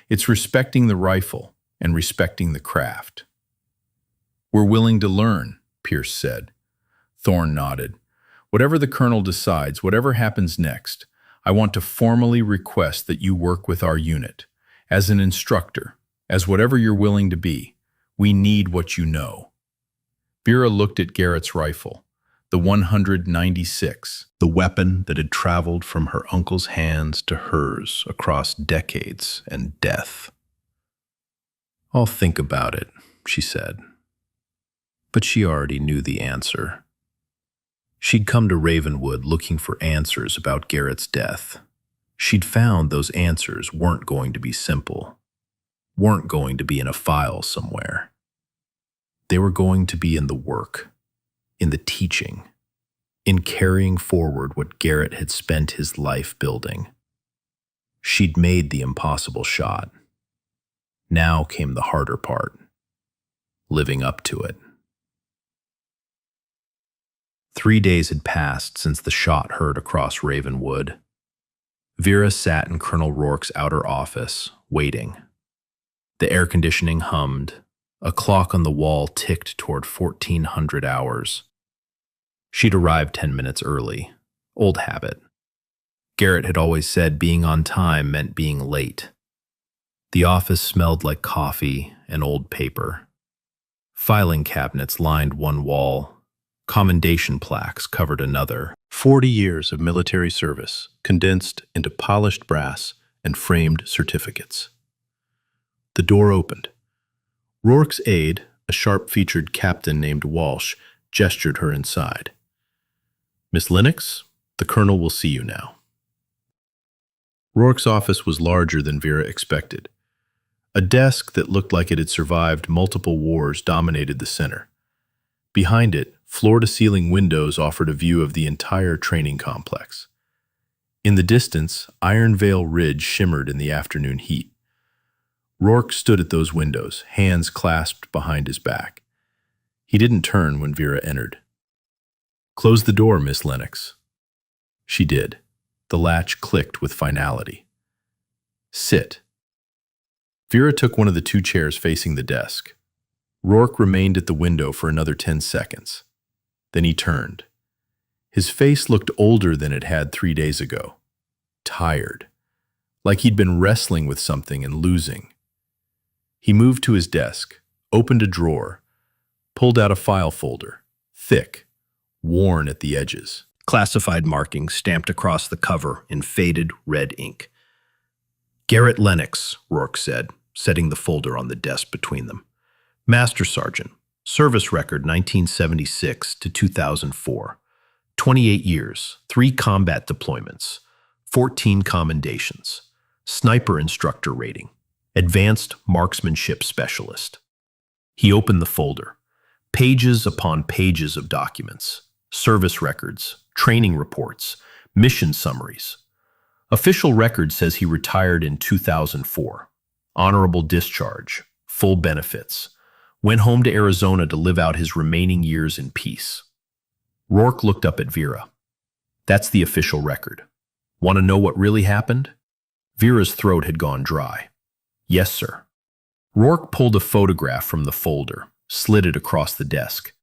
It's respecting the rifle and respecting the craft. We're willing to learn, Pierce said. Thorne nodded. Whatever the colonel decides, whatever happens next, I want to formally request that you work with our unit. As an instructor, as whatever you're willing to be, we need what you know. Vera looked at Garrett's rifle, The 196, the weapon that had traveled from her uncle's hands to hers across decades and death. "I'll think about it," she said. But she already knew the answer. She'd come to Ravenwood looking for answers about Garrett's death. She'd found those answers weren't going to be simple, weren't going to be in a file somewhere. They were going to be in the work, in the teaching, in carrying forward what Garrett had spent his life building. She'd made the impossible shot. Now came the harder part, living up to it. 3 days had passed since the shot heard across Ravenwood. Vera sat in Colonel Rourke's outer office, waiting. The air conditioning hummed. A clock on the wall ticked toward 1400 hours. She'd arrived 10 minutes early. Old habit. Garrett had always said being on time meant being late. The office smelled like coffee and old paper. Filing cabinets lined one wall. Commendation plaques covered another. 40 years of military service condensed into polished brass and framed certificates. The door opened. Rourke's aide, a sharp-featured captain named Walsh, gestured her inside. "Miss Lennox, the colonel will see you now." Rourke's office was larger than Vera expected. A desk that looked like it had survived multiple wars dominated the center. Behind it, floor-to-ceiling windows offered a view of the entire training complex. In the distance, Iron Vale Ridge shimmered in the afternoon heat. Rourke stood at those windows, hands clasped behind his back. He didn't turn when Vera entered. "Close the door, Miss Lennox." She did. The latch clicked with finality. "Sit." Vera took one of the two chairs facing the desk. Rourke remained at the window for another 10 seconds. Then he turned. His face looked older than it had 3 days ago. Tired. Like he'd been wrestling with something and losing. He moved to his desk, opened a drawer, pulled out a file folder, thick, worn at the edges. Classified markings stamped across the cover in faded red ink. "Garrett Lennox," Rourke said, setting the folder on the desk between them. "Master Sergeant, service record 1976 to 2004. 28 years, 3 combat deployments, 14 commendations, sniper instructor rating, advanced marksmanship specialist." He opened the folder. Pages upon pages of documents, service records, training reports, mission summaries. Official record says he retired in 2004. Honorable discharge, full benefits. Went home to Arizona to live out his remaining years in peace. Rourke looked up at Vera. "That's the official record. Want to know what really happened?" Vera's throat had gone dry. "Yes, sir." Rourke pulled a photograph from the folder, slid it across the desk.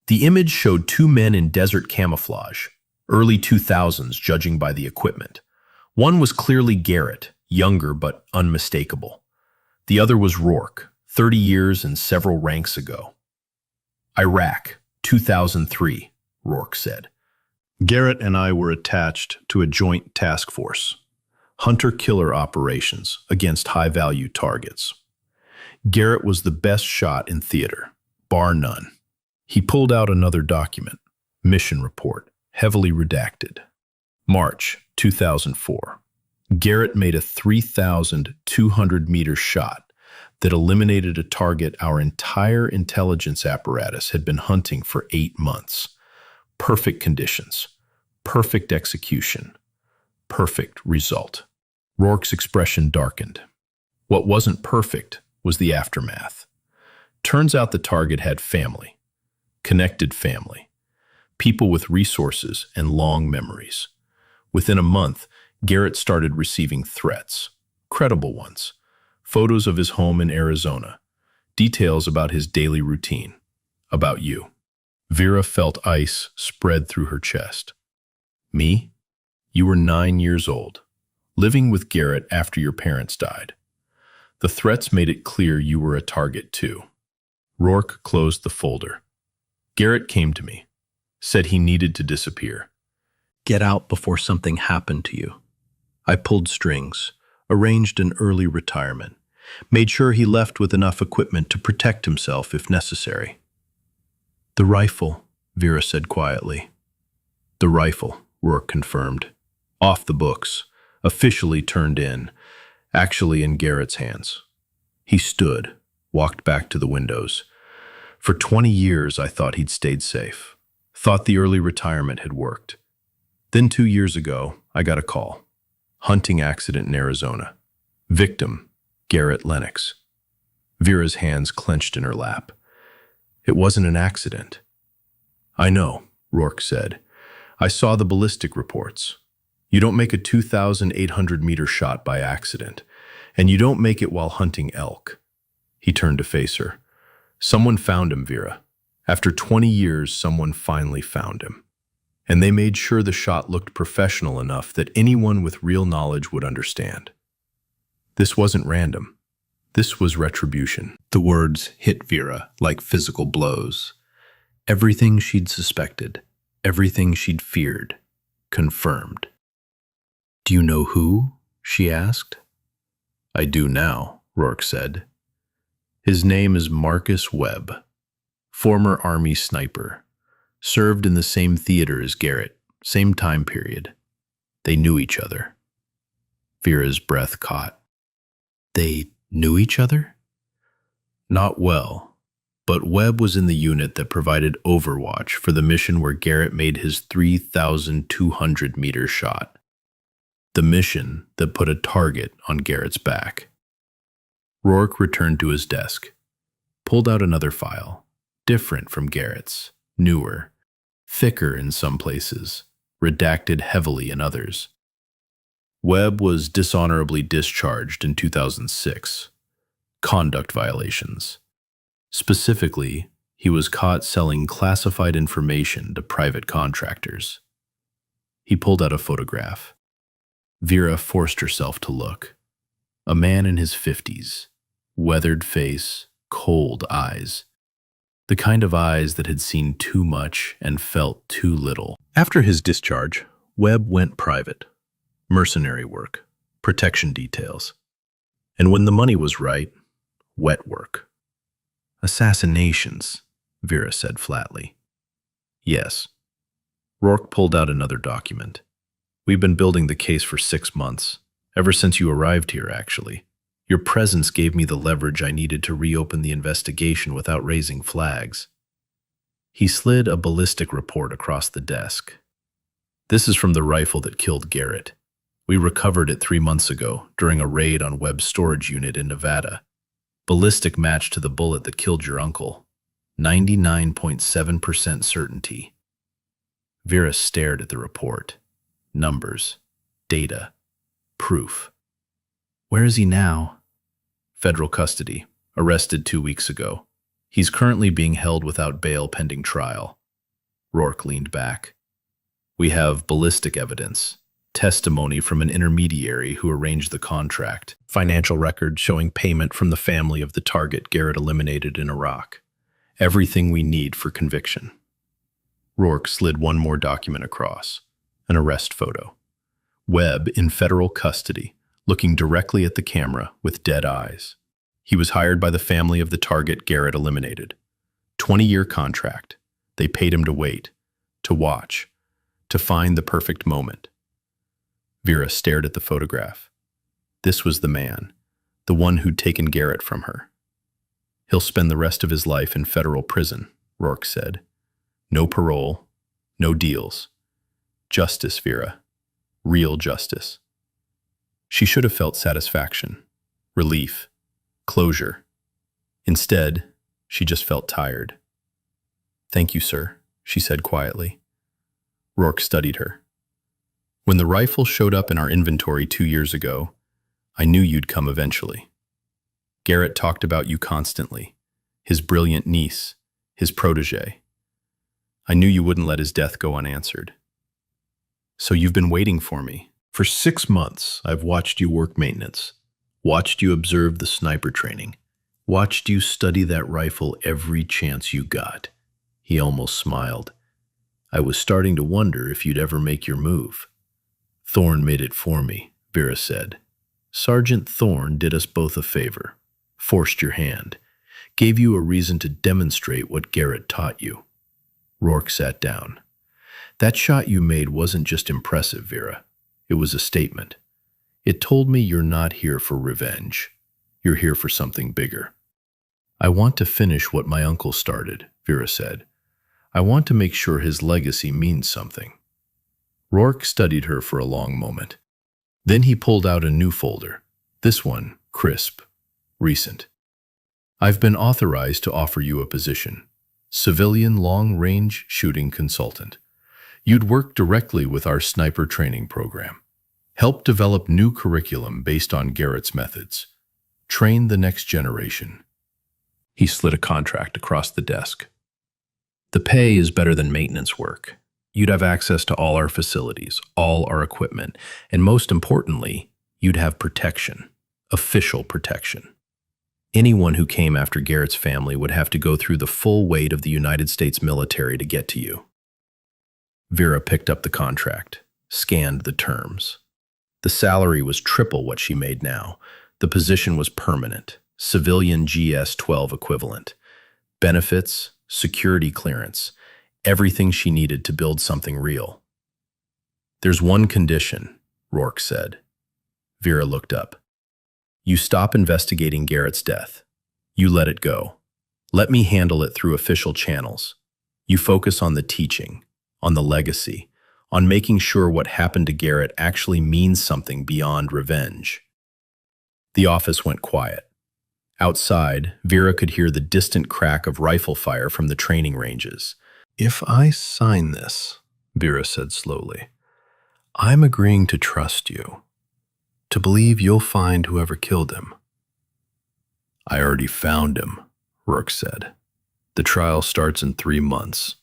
The image showed 2 men in desert camouflage, early 2000s judging by the equipment. One was clearly Garrett, younger but unmistakable. The other was Rourke, 30 years and several ranks ago. "Iraq, 2003, Rourke said. "Garrett and I were attached to a joint task force. Hunter-killer operations against high-value targets. Garrett was the best shot in theater, bar none." He pulled out another document, mission report, heavily redacted. "March 2004. Garrett made a 3,200-meter shot that eliminated a target our entire intelligence apparatus had been hunting for 8 months. Perfect conditions, perfect execution, perfect result." Rourke's expression darkened. What wasn't perfect was the aftermath. Turns out the target had family, connected family, people with resources and long memories. Within a month, Garrett started receiving threats, credible ones, photos of his home in Arizona, details about his daily routine, about you. Vera felt ice spread through her chest. "Me? You were 9 years old, living with Garrett after your parents died. The threats made it clear you were a target too." Rourke closed the folder. "Garrett came to me, said he needed to disappear. Get out before something happened to you. I pulled strings, arranged an early retirement, made sure he left with enough equipment to protect himself if necessary. The rifle, Vera said quietly. The rifle, Rourke confirmed. Off the books, officially turned in, actually in Garrett's hands. He stood, walked back to the windows. For 20 years, I thought he'd stayed safe. Thought the early retirement had worked. Then 2 years ago, I got a call. Hunting accident in Arizona. Victim, Garrett Lennox. Vera's hands clenched in her lap. It wasn't an accident. I know, Rourke said. I saw the ballistic reports. You don't make a 2,800-meter shot by accident, and you don't make it while hunting elk. He turned to face her. Someone found him, Vera. After 20 years, someone finally found him. And they made sure the shot looked professional enough that anyone with real knowledge would understand. This wasn't random. This was retribution. The words hit Vera like physical blows. Everything she'd suspected, everything she'd feared, confirmed. Do you know who? She asked. I do now, Rourke said. His name is Marcus Webb, former Army sniper, served in the same theater as Garrett, same time period. They knew each other. Vera's breath caught. They knew each other? Not well, but Webb was in the unit that provided overwatch for the mission where Garrett made his 3,200-meter shot. The mission that put a target on Garrett's back. Rourke returned to his desk, pulled out another file, different from Garrett's, newer, thicker in some places, redacted heavily in others. Webb was dishonorably discharged in 2006. Conduct violations. Specifically, he was caught selling classified information to private contractors. He pulled out a photograph. Vera forced herself to look. A man in his 50s, weathered face, cold eyes. The kind of eyes that had seen too much and felt too little. After his discharge, Webb went private. Mercenary work, protection details. And when the money was right, wet work. Assassinations, Vera said flatly. Yes. Rourke pulled out another document. We've been building the case for 6 months, ever since you arrived here, actually. Your presence gave me the leverage I needed to reopen the investigation without raising flags. He slid a ballistic report across the desk. This is from the rifle that killed Garrett. We recovered it 3 months ago during a raid on Webb's storage unit in Nevada. Ballistic match to the bullet that killed your uncle. 99.7% certainty. Vera stared at the report. Numbers, data, proof. Where is he now? Federal custody, arrested 2 weeks ago. He's currently being held without bail pending trial. Rourke leaned back. We have ballistic evidence, testimony from an intermediary who arranged the contract, financial records showing payment from the family of the target Garrett eliminated in Iraq. Everything we need for conviction. Rourke slid one more document across. An arrest photo. Webb in federal custody, looking directly at the camera with dead eyes. He was hired by the family of the target Garrett eliminated. 20-year contract. They paid him to wait, to watch, to find the perfect moment. Vera stared at the photograph. This was the man, the one who'd taken Garrett from her. He'll spend the rest of his life in federal prison, Rourke said. No parole, no deals. Justice, Vera. Real justice. She should have felt satisfaction, relief, closure. Instead, she just felt tired. Thank you, sir, she said quietly. Rourke studied her. When the rifle showed up in our inventory 2 years ago, I knew you'd come eventually. Garrett talked about you constantly, his brilliant niece, his protege. I knew you wouldn't let his death go unanswered. So you've been waiting for me. For 6 months, I've watched you work maintenance, watched you observe the sniper training, watched you study that rifle every chance you got. He almost smiled. I was starting to wonder if you'd ever make your move. Thorne made it for me, Vera said. Sergeant Thorne did us both a favor, forced your hand, gave you a reason to demonstrate what Garrett taught you. Rourke sat down. That shot you made wasn't just impressive, Vera. It was a statement. It told me you're not here for revenge. You're here for something bigger. I want to finish what my uncle started, Vera said. I want to make sure his legacy means something. Rourke studied her for a long moment. Then he pulled out a new folder. This one, crisp, recent. I've been authorized to offer you a position. Civilian long-range shooting consultant. You'd work directly with our sniper training program. Help develop new curriculum based on Garrett's methods. Train the next generation. He slid a contract across the desk. The pay is better than maintenance work. You'd have access to all our facilities, all our equipment, and most importantly, you'd have protection, official protection. Anyone who came after Garrett's family would have to go through the full weight of the United States military to get to you. Vera picked up the contract, scanned the terms. The salary was triple what she made now. The position was permanent, civilian GS-12 equivalent. Benefits, security clearance, everything she needed to build something real. There's one condition, Rourke said. Vera looked up. You stop investigating Garrett's death. You let it go. Let me handle it through official channels. You focus on the teaching, on the legacy, on making sure what happened to Garrett actually means something beyond revenge. The office went quiet. Outside, Vera could hear the distant crack of rifle fire from the training ranges. If I sign this, Vera said slowly, I'm agreeing to trust you, to believe you'll find whoever killed him. I already found him, Rourke said. The trial starts in 3 months.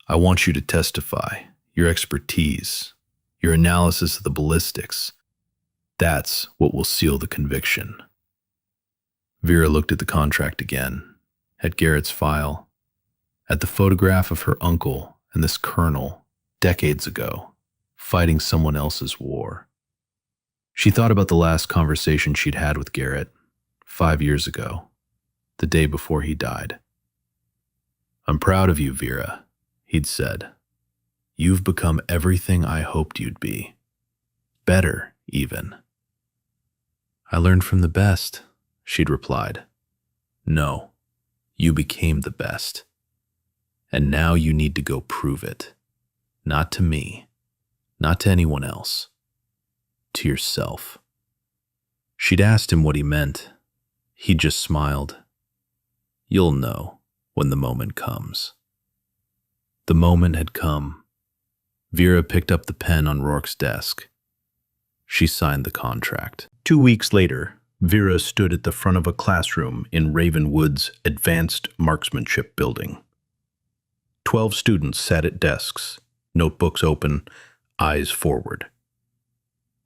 I want you to testify, your expertise, your analysis of the ballistics. That's what will seal the conviction. Vera looked at the contract again, at Garrett's file, at the photograph of her uncle and this colonel, decades ago, fighting someone else's war. She thought about the last conversation she'd had with Garrett, 5 years ago, the day before he died. I'm proud of you, Vera, he'd said. You've become everything I hoped you'd be. Better, even. I learned from the best, she'd replied. No, you became the best. And now you need to go prove it. Not to me, not to anyone else. To yourself. She'd asked him what he meant. He just smiled. You'll know when the moment comes. The moment had come. Vera picked up the pen on Rourke's desk. She signed the contract. 2 weeks later, Vera stood at the front of a classroom in Ravenwood's Advanced Marksmanship Building. 12 students sat at desks, notebooks open, eyes forward.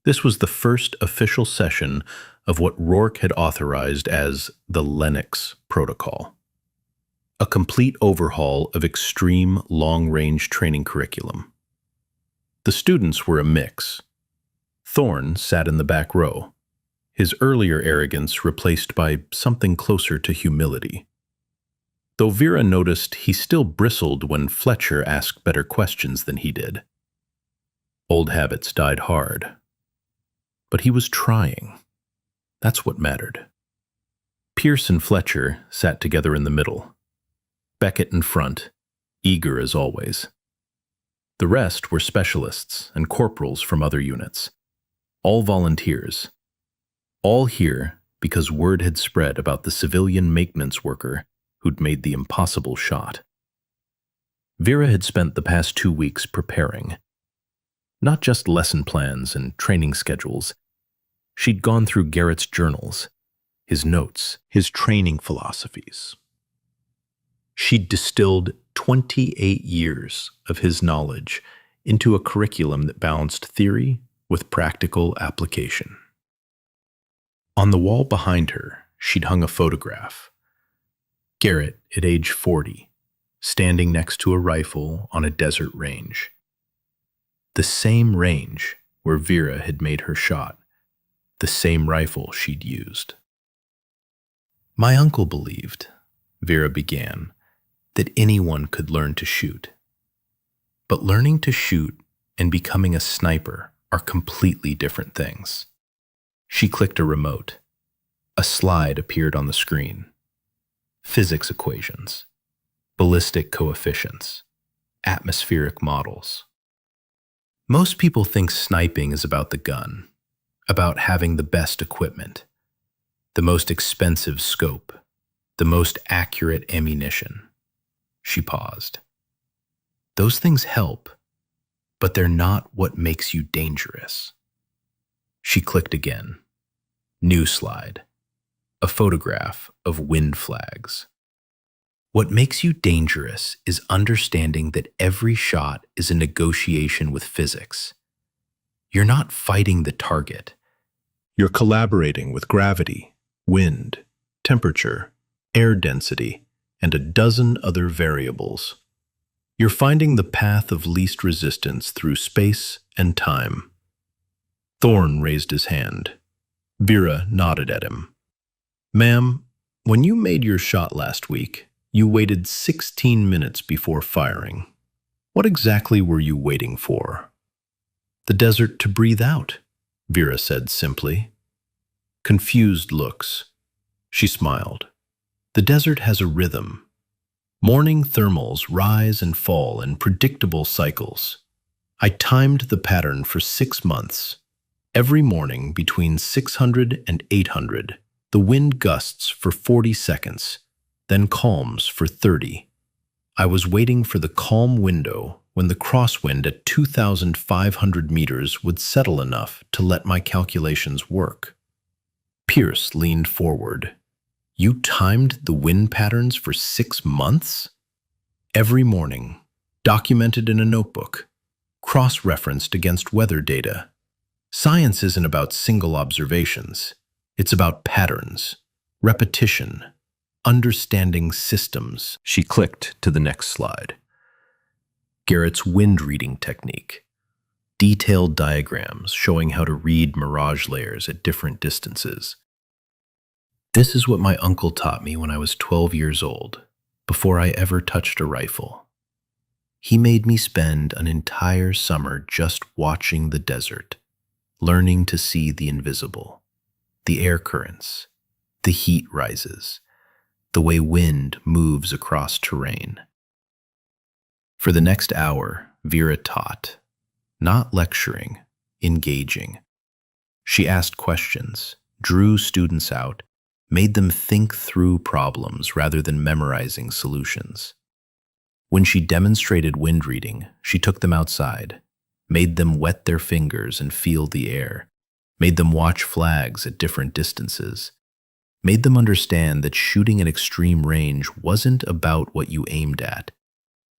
This was the first official session of what Rourke had authorized as the Lennox Protocol, a complete overhaul of extreme long-range training curriculum. The students were a mix. Thorne sat in the back row, his earlier arrogance replaced by something closer to humility. Though Vera noticed he still bristled when Fletcher asked better questions than he did. Old habits died hard. But he was trying. That's what mattered. Pierce and Fletcher sat together in the middle. Beckett in front, eager as always. The rest were specialists and corporals from other units. All volunteers. All here because word had spread about the civilian maintenance worker who'd made the impossible shot. Vera had spent the past 2 weeks preparing. Not just lesson plans and training schedules. She'd gone through Garrett's journals, his notes, his training philosophies. She'd distilled 28 years of his knowledge into a curriculum that balanced theory with practical application. On the wall behind her, she'd hung a photograph. Garrett at age 40, standing next to a rifle on a desert range. The same range where Vera had made her shot, the same rifle she'd used. My uncle believed, Vera began, that anyone could learn to shoot. But learning to shoot and becoming a sniper are completely different things. She clicked a remote. A slide appeared on the screen. Physics equations, ballistic coefficients, atmospheric models. Most people think sniping is about the gun, about having the best equipment, the most expensive scope, the most accurate ammunition. She paused. Those things help, but they're not what makes you dangerous. She clicked again. New slide. A photograph of wind flags. What makes you dangerous is understanding that every shot is a negotiation with physics. You're not fighting the target. You're collaborating with gravity, wind, temperature, air density, and a dozen other variables. You're finding the path of least resistance through space and time. Thorne raised his hand. Vera nodded at him. Ma'am, when you made your shot last week, you waited 16 minutes before firing. What exactly were you waiting for? The desert to breathe out, Vera said simply. Confused looks. She smiled. The desert has a rhythm. Morning thermals rise and fall in predictable cycles. I timed the pattern for 6 months. Every morning between 600 and 800, the wind gusts for 40 seconds, then calms for 30. I was waiting for the calm window when the crosswind at 2,500 meters would settle enough to let my calculations work. Pierce leaned forward. You timed the wind patterns for 6 months? Every morning, documented in a notebook, cross-referenced against weather data. Science isn't about single observations. It's about patterns, repetition, understanding systems. She clicked to the next slide. Garrett's wind reading technique. Detailed diagrams showing how to read mirage layers at different distances. This is what my uncle taught me when I was 12 years old, before I ever touched a rifle. He made me spend an entire summer just watching the desert, learning to see the invisible, the air currents, the heat rises, the way wind moves across terrain. For the next hour, Vera taught, not lecturing, engaging. She asked questions, drew students out, made them think through problems rather than memorizing solutions. When she demonstrated wind reading, she took them outside, made them wet their fingers and feel the air, made them watch flags at different distances, made them understand that shooting at extreme range wasn't about what you aimed at.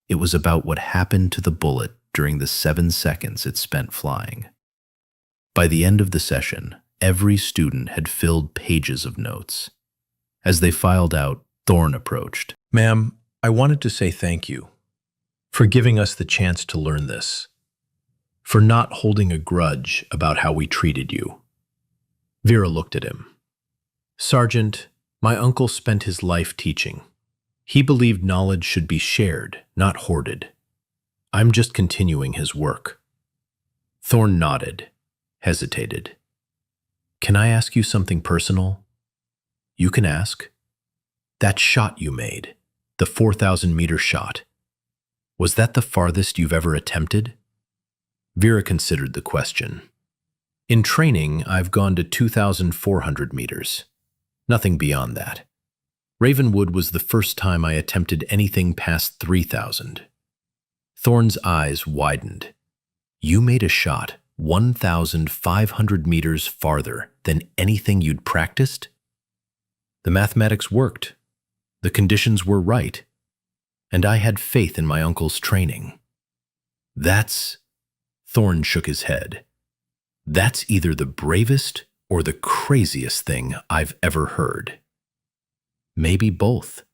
It was about what happened to the bullet during the 7 seconds it spent flying. By the end of the session, every student had filled pages of notes. As they filed out, Thorne approached. Ma'am, I wanted to say thank you for giving us the chance to learn this, for not holding a grudge about how we treated you. Vera looked at him. Sergeant, my uncle spent his life teaching. He believed knowledge should be shared, not hoarded. I'm just continuing his work. Thorne nodded, hesitated. Can I ask you something personal? You can ask. That shot you made, the 4,000-meter shot, was that the farthest you've ever attempted? Vera considered the question. In training, I've gone to 2,400 meters. Nothing beyond that. Ravenwood was the first time I attempted anything past 3,000. Thorne's eyes widened. You made a shot 1,500 meters farther than anything you'd practiced? The mathematics worked. The conditions were right. And I had faith in my uncle's training. Thorne shook his head. That's either the bravest or the craziest thing I've ever heard. Maybe both,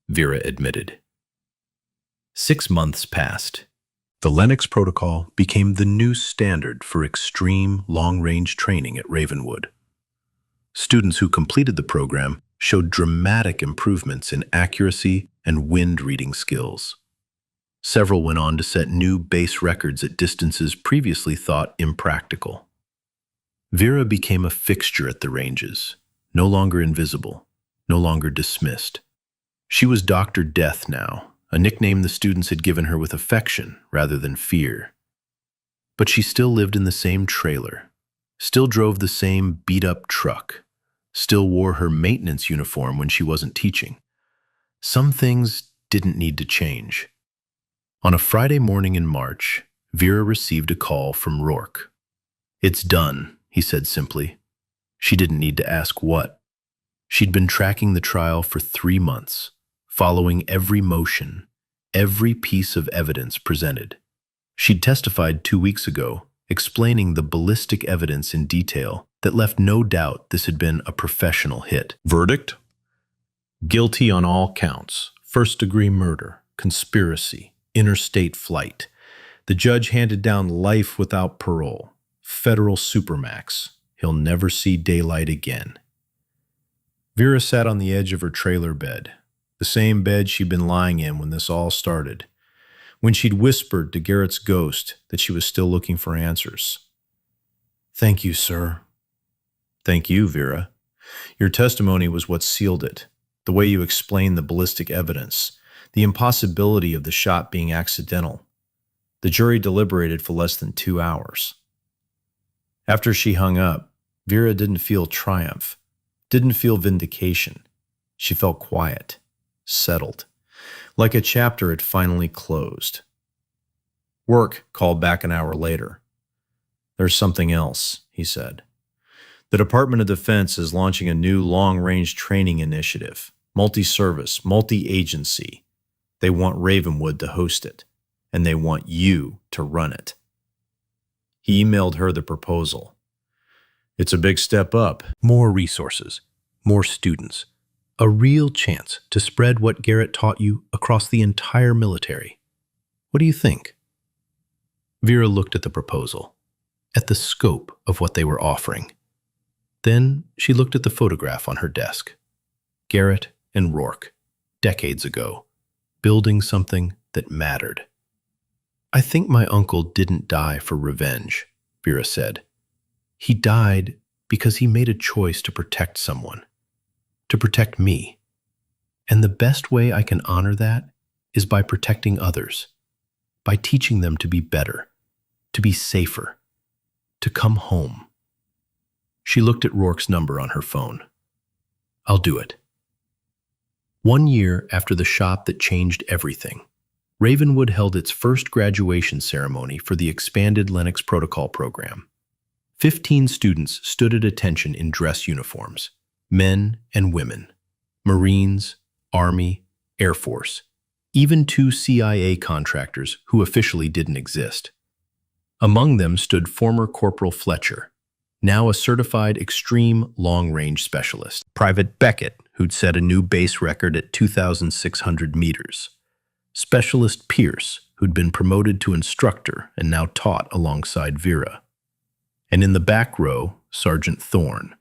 Vera admitted. 6 months passed. The Lennox Protocol became the new standard for extreme long-range training at Ravenwood. Students who completed the program showed dramatic improvements in accuracy and wind reading skills. Several went on to set new base records at distances previously thought impractical. Vera became a fixture at the ranges, no longer invisible, no longer dismissed. She was Dr. Death now, a nickname the students had given her with affection rather than fear. But she still lived in the same trailer, still drove the same beat-up truck, still wore her maintenance uniform when she wasn't teaching. Some things didn't need to change. On a Friday morning in March, Vera received a call from Rourke. "It's done," he said simply. She didn't need to ask what. She'd been tracking the trial for 3 months, following every motion, every piece of evidence presented. She'd testified 2 weeks ago, explaining the ballistic evidence in detail that left no doubt this had been a professional hit. Verdict? Guilty on all counts. First-degree murder, conspiracy, interstate flight. The judge handed down life without parole. Federal supermax. He'll never see daylight again. Vera sat on the edge of her trailer bed, the same bed she'd been lying in when this all started, when she'd whispered to Garrett's ghost that she was still looking for answers. "Thank you, sir." "Thank you, Vera. Your testimony was what sealed it, the way you explained the ballistic evidence, the impossibility of the shot being accidental. The jury deliberated for less than 2 hours. After she hung up, Vera didn't feel triumph, didn't feel vindication. She felt quiet, settled, like a chapter had finally closed. Work called back an hour later. "There's something else," he said. "The Department of Defense is launching a new long-range training initiative, multi-service, multi-agency. They want Ravenwood to host it, and they want you to run it." He emailed her the proposal. "It's a big step up. More resources, more students, a real chance to spread what Garrett taught you across the entire military. What do you think?" Vera looked at the proposal, at the scope of what they were offering. Then she looked at the photograph on her desk. Garrett and Rourke, decades ago, building something that mattered. "I think my uncle didn't die for revenge," Vera said. "He died because he made a choice to protect someone, to protect me. And the best way I can honor that is by protecting others, by teaching them to be better, to be safer, to come home." She looked at Rourke's number on her phone. "I'll do it." 1 year after the shot that changed everything, Ravenwood held its first graduation ceremony for the expanded Lennox Protocol program. 15 students stood at attention in dress uniforms, men and women, Marines, Army, Air Force, even 2 CIA contractors who officially didn't exist. Among them stood former Corporal Fletcher, now a certified extreme long-range specialist, Private Beckett, who'd set a new base record at 2,600 meters, Specialist Pierce, who'd been promoted to instructor and now taught alongside Vera. And in the back row, Sergeant Thorne,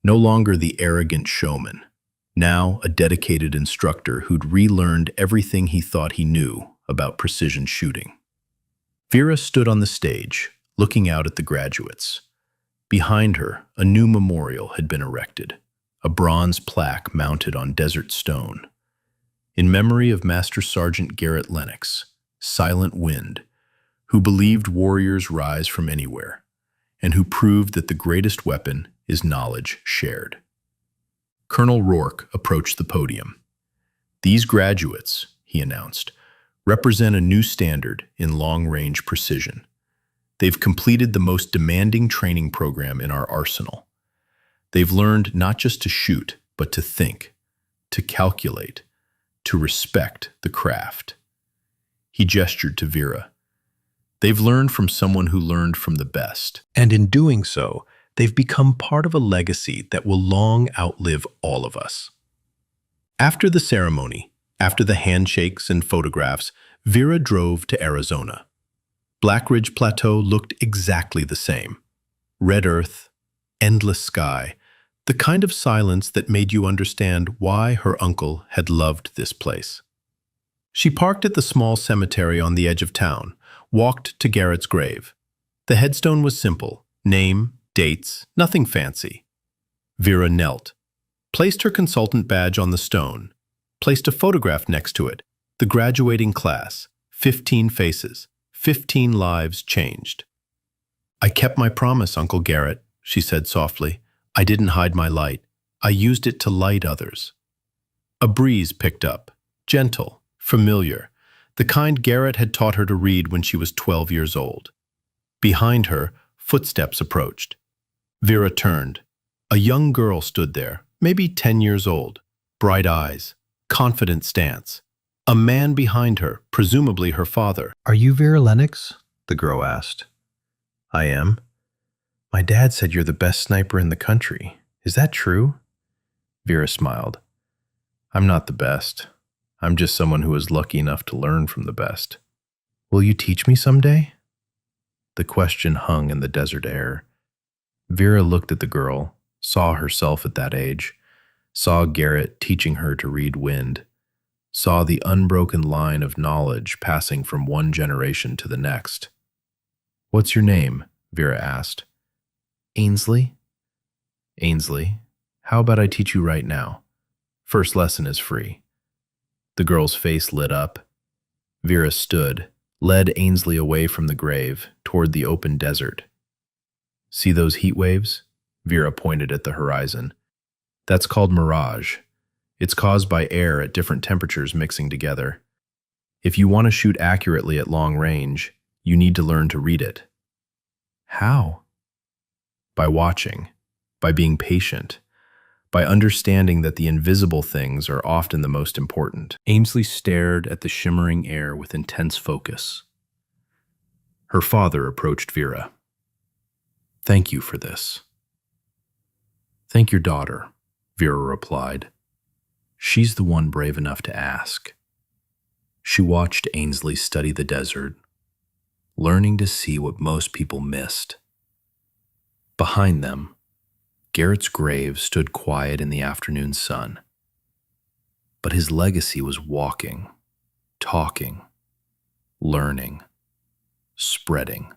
no longer the arrogant showman, now a dedicated instructor who'd relearned everything he thought he knew about precision shooting. Vera stood on the stage, looking out at the graduates. Behind her, a new memorial had been erected, a bronze plaque mounted on desert stone. In memory of Master Sergeant Garrett Lennox, Silent Wind, who believed warriors rise from anywhere, and who proved that the greatest weapon is knowledge shared. Colonel Rourke approached the podium. "These graduates," he announced, "represent a new standard in long-range precision. They've completed the most demanding training program in our arsenal. They've learned not just to shoot, but to think, to calculate, to respect the craft." He gestured to Vera. "They've learned from someone who learned from the best. And in doing so, they've become part of a legacy that will long outlive all of us." After the ceremony, after the handshakes and photographs, Vera drove to Arizona. Black Ridge Plateau looked exactly the same. Red earth, endless sky, the kind of silence that made you understand why her uncle had loved this place. She parked at the small cemetery on the edge of town, walked to Garrett's grave. The headstone was simple, name, dates, nothing fancy. Vera knelt, placed her consultant badge on the stone, placed a photograph next to it, the graduating class, 15 faces, 15 lives changed. "I kept my promise, Uncle Garrett," she said softly. "I didn't hide my light. I used it to light others." A breeze picked up, gentle, familiar, the kind Garrett had taught her to read when she was 12 years old. Behind her, footsteps approached. Vera turned. A young girl stood there, maybe 10 years old, bright eyes, confident stance. A man behind her, presumably her father. "Are you Vera Lennox?" the girl asked. "I am. My dad said you're the best sniper in the country. Is that true?" Vera smiled. "I'm not the best. I'm just someone who was lucky enough to learn from the best. Will you teach me someday?" The question hung in the desert air. Vera looked at the girl, saw herself at that age, saw Garrett teaching her to read wind, saw the unbroken line of knowledge passing from one generation to the next. "What's your name?" Vera asked. "Ainsley." "Ainsley, how about I teach you right now? First lesson is free." The girl's face lit up. Vera stood, led Ainsley away from the grave, toward the open desert. "See those heat waves?" Vera pointed at the horizon. "That's called mirage. It's caused by air at different temperatures mixing together. If you want to shoot accurately at long range, you need to learn to read it." "How?" "By watching, by being patient, by understanding that the invisible things are often the most important." Ainsley stared at the shimmering air with intense focus. Her father approached Vera. "Thank you for this." "Thank your daughter," Vera replied. "She's the one brave enough to ask." She watched Ainsley study the desert, learning to see what most people missed. Behind them, Garrett's grave stood quiet in the afternoon sun. But his legacy was walking, talking, learning, spreading.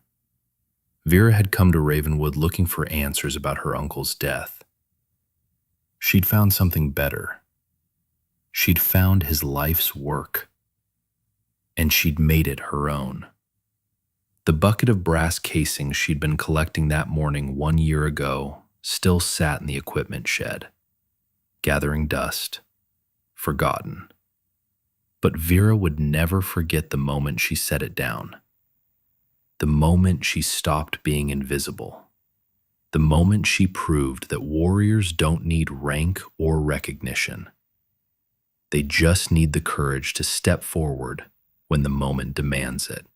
Vera had come to Ravenwood looking for answers about her uncle's death. She'd found something better. She'd found his life's work, and she'd made it her own. The bucket of brass casings she'd been collecting that morning 1 year ago still sat in the equipment shed, gathering dust, forgotten. But Vera would never forget the moment she set it down. The moment she stopped being invisible. The moment she proved that warriors don't need rank or recognition. They just need the courage to step forward when the moment demands it,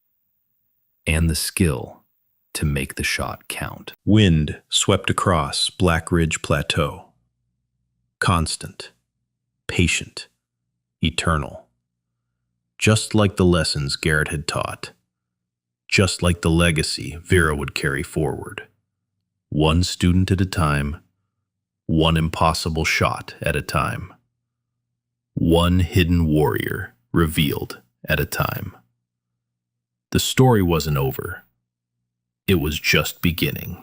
and the skill to make the shot count. Wind swept across Black Ridge Plateau. Constant, patient, eternal. Just like the lessons Garrett had taught. Just like the legacy Vera would carry forward. One student at a time, one impossible shot at a time. One hidden warrior revealed at a time. The story wasn't over. It was just beginning.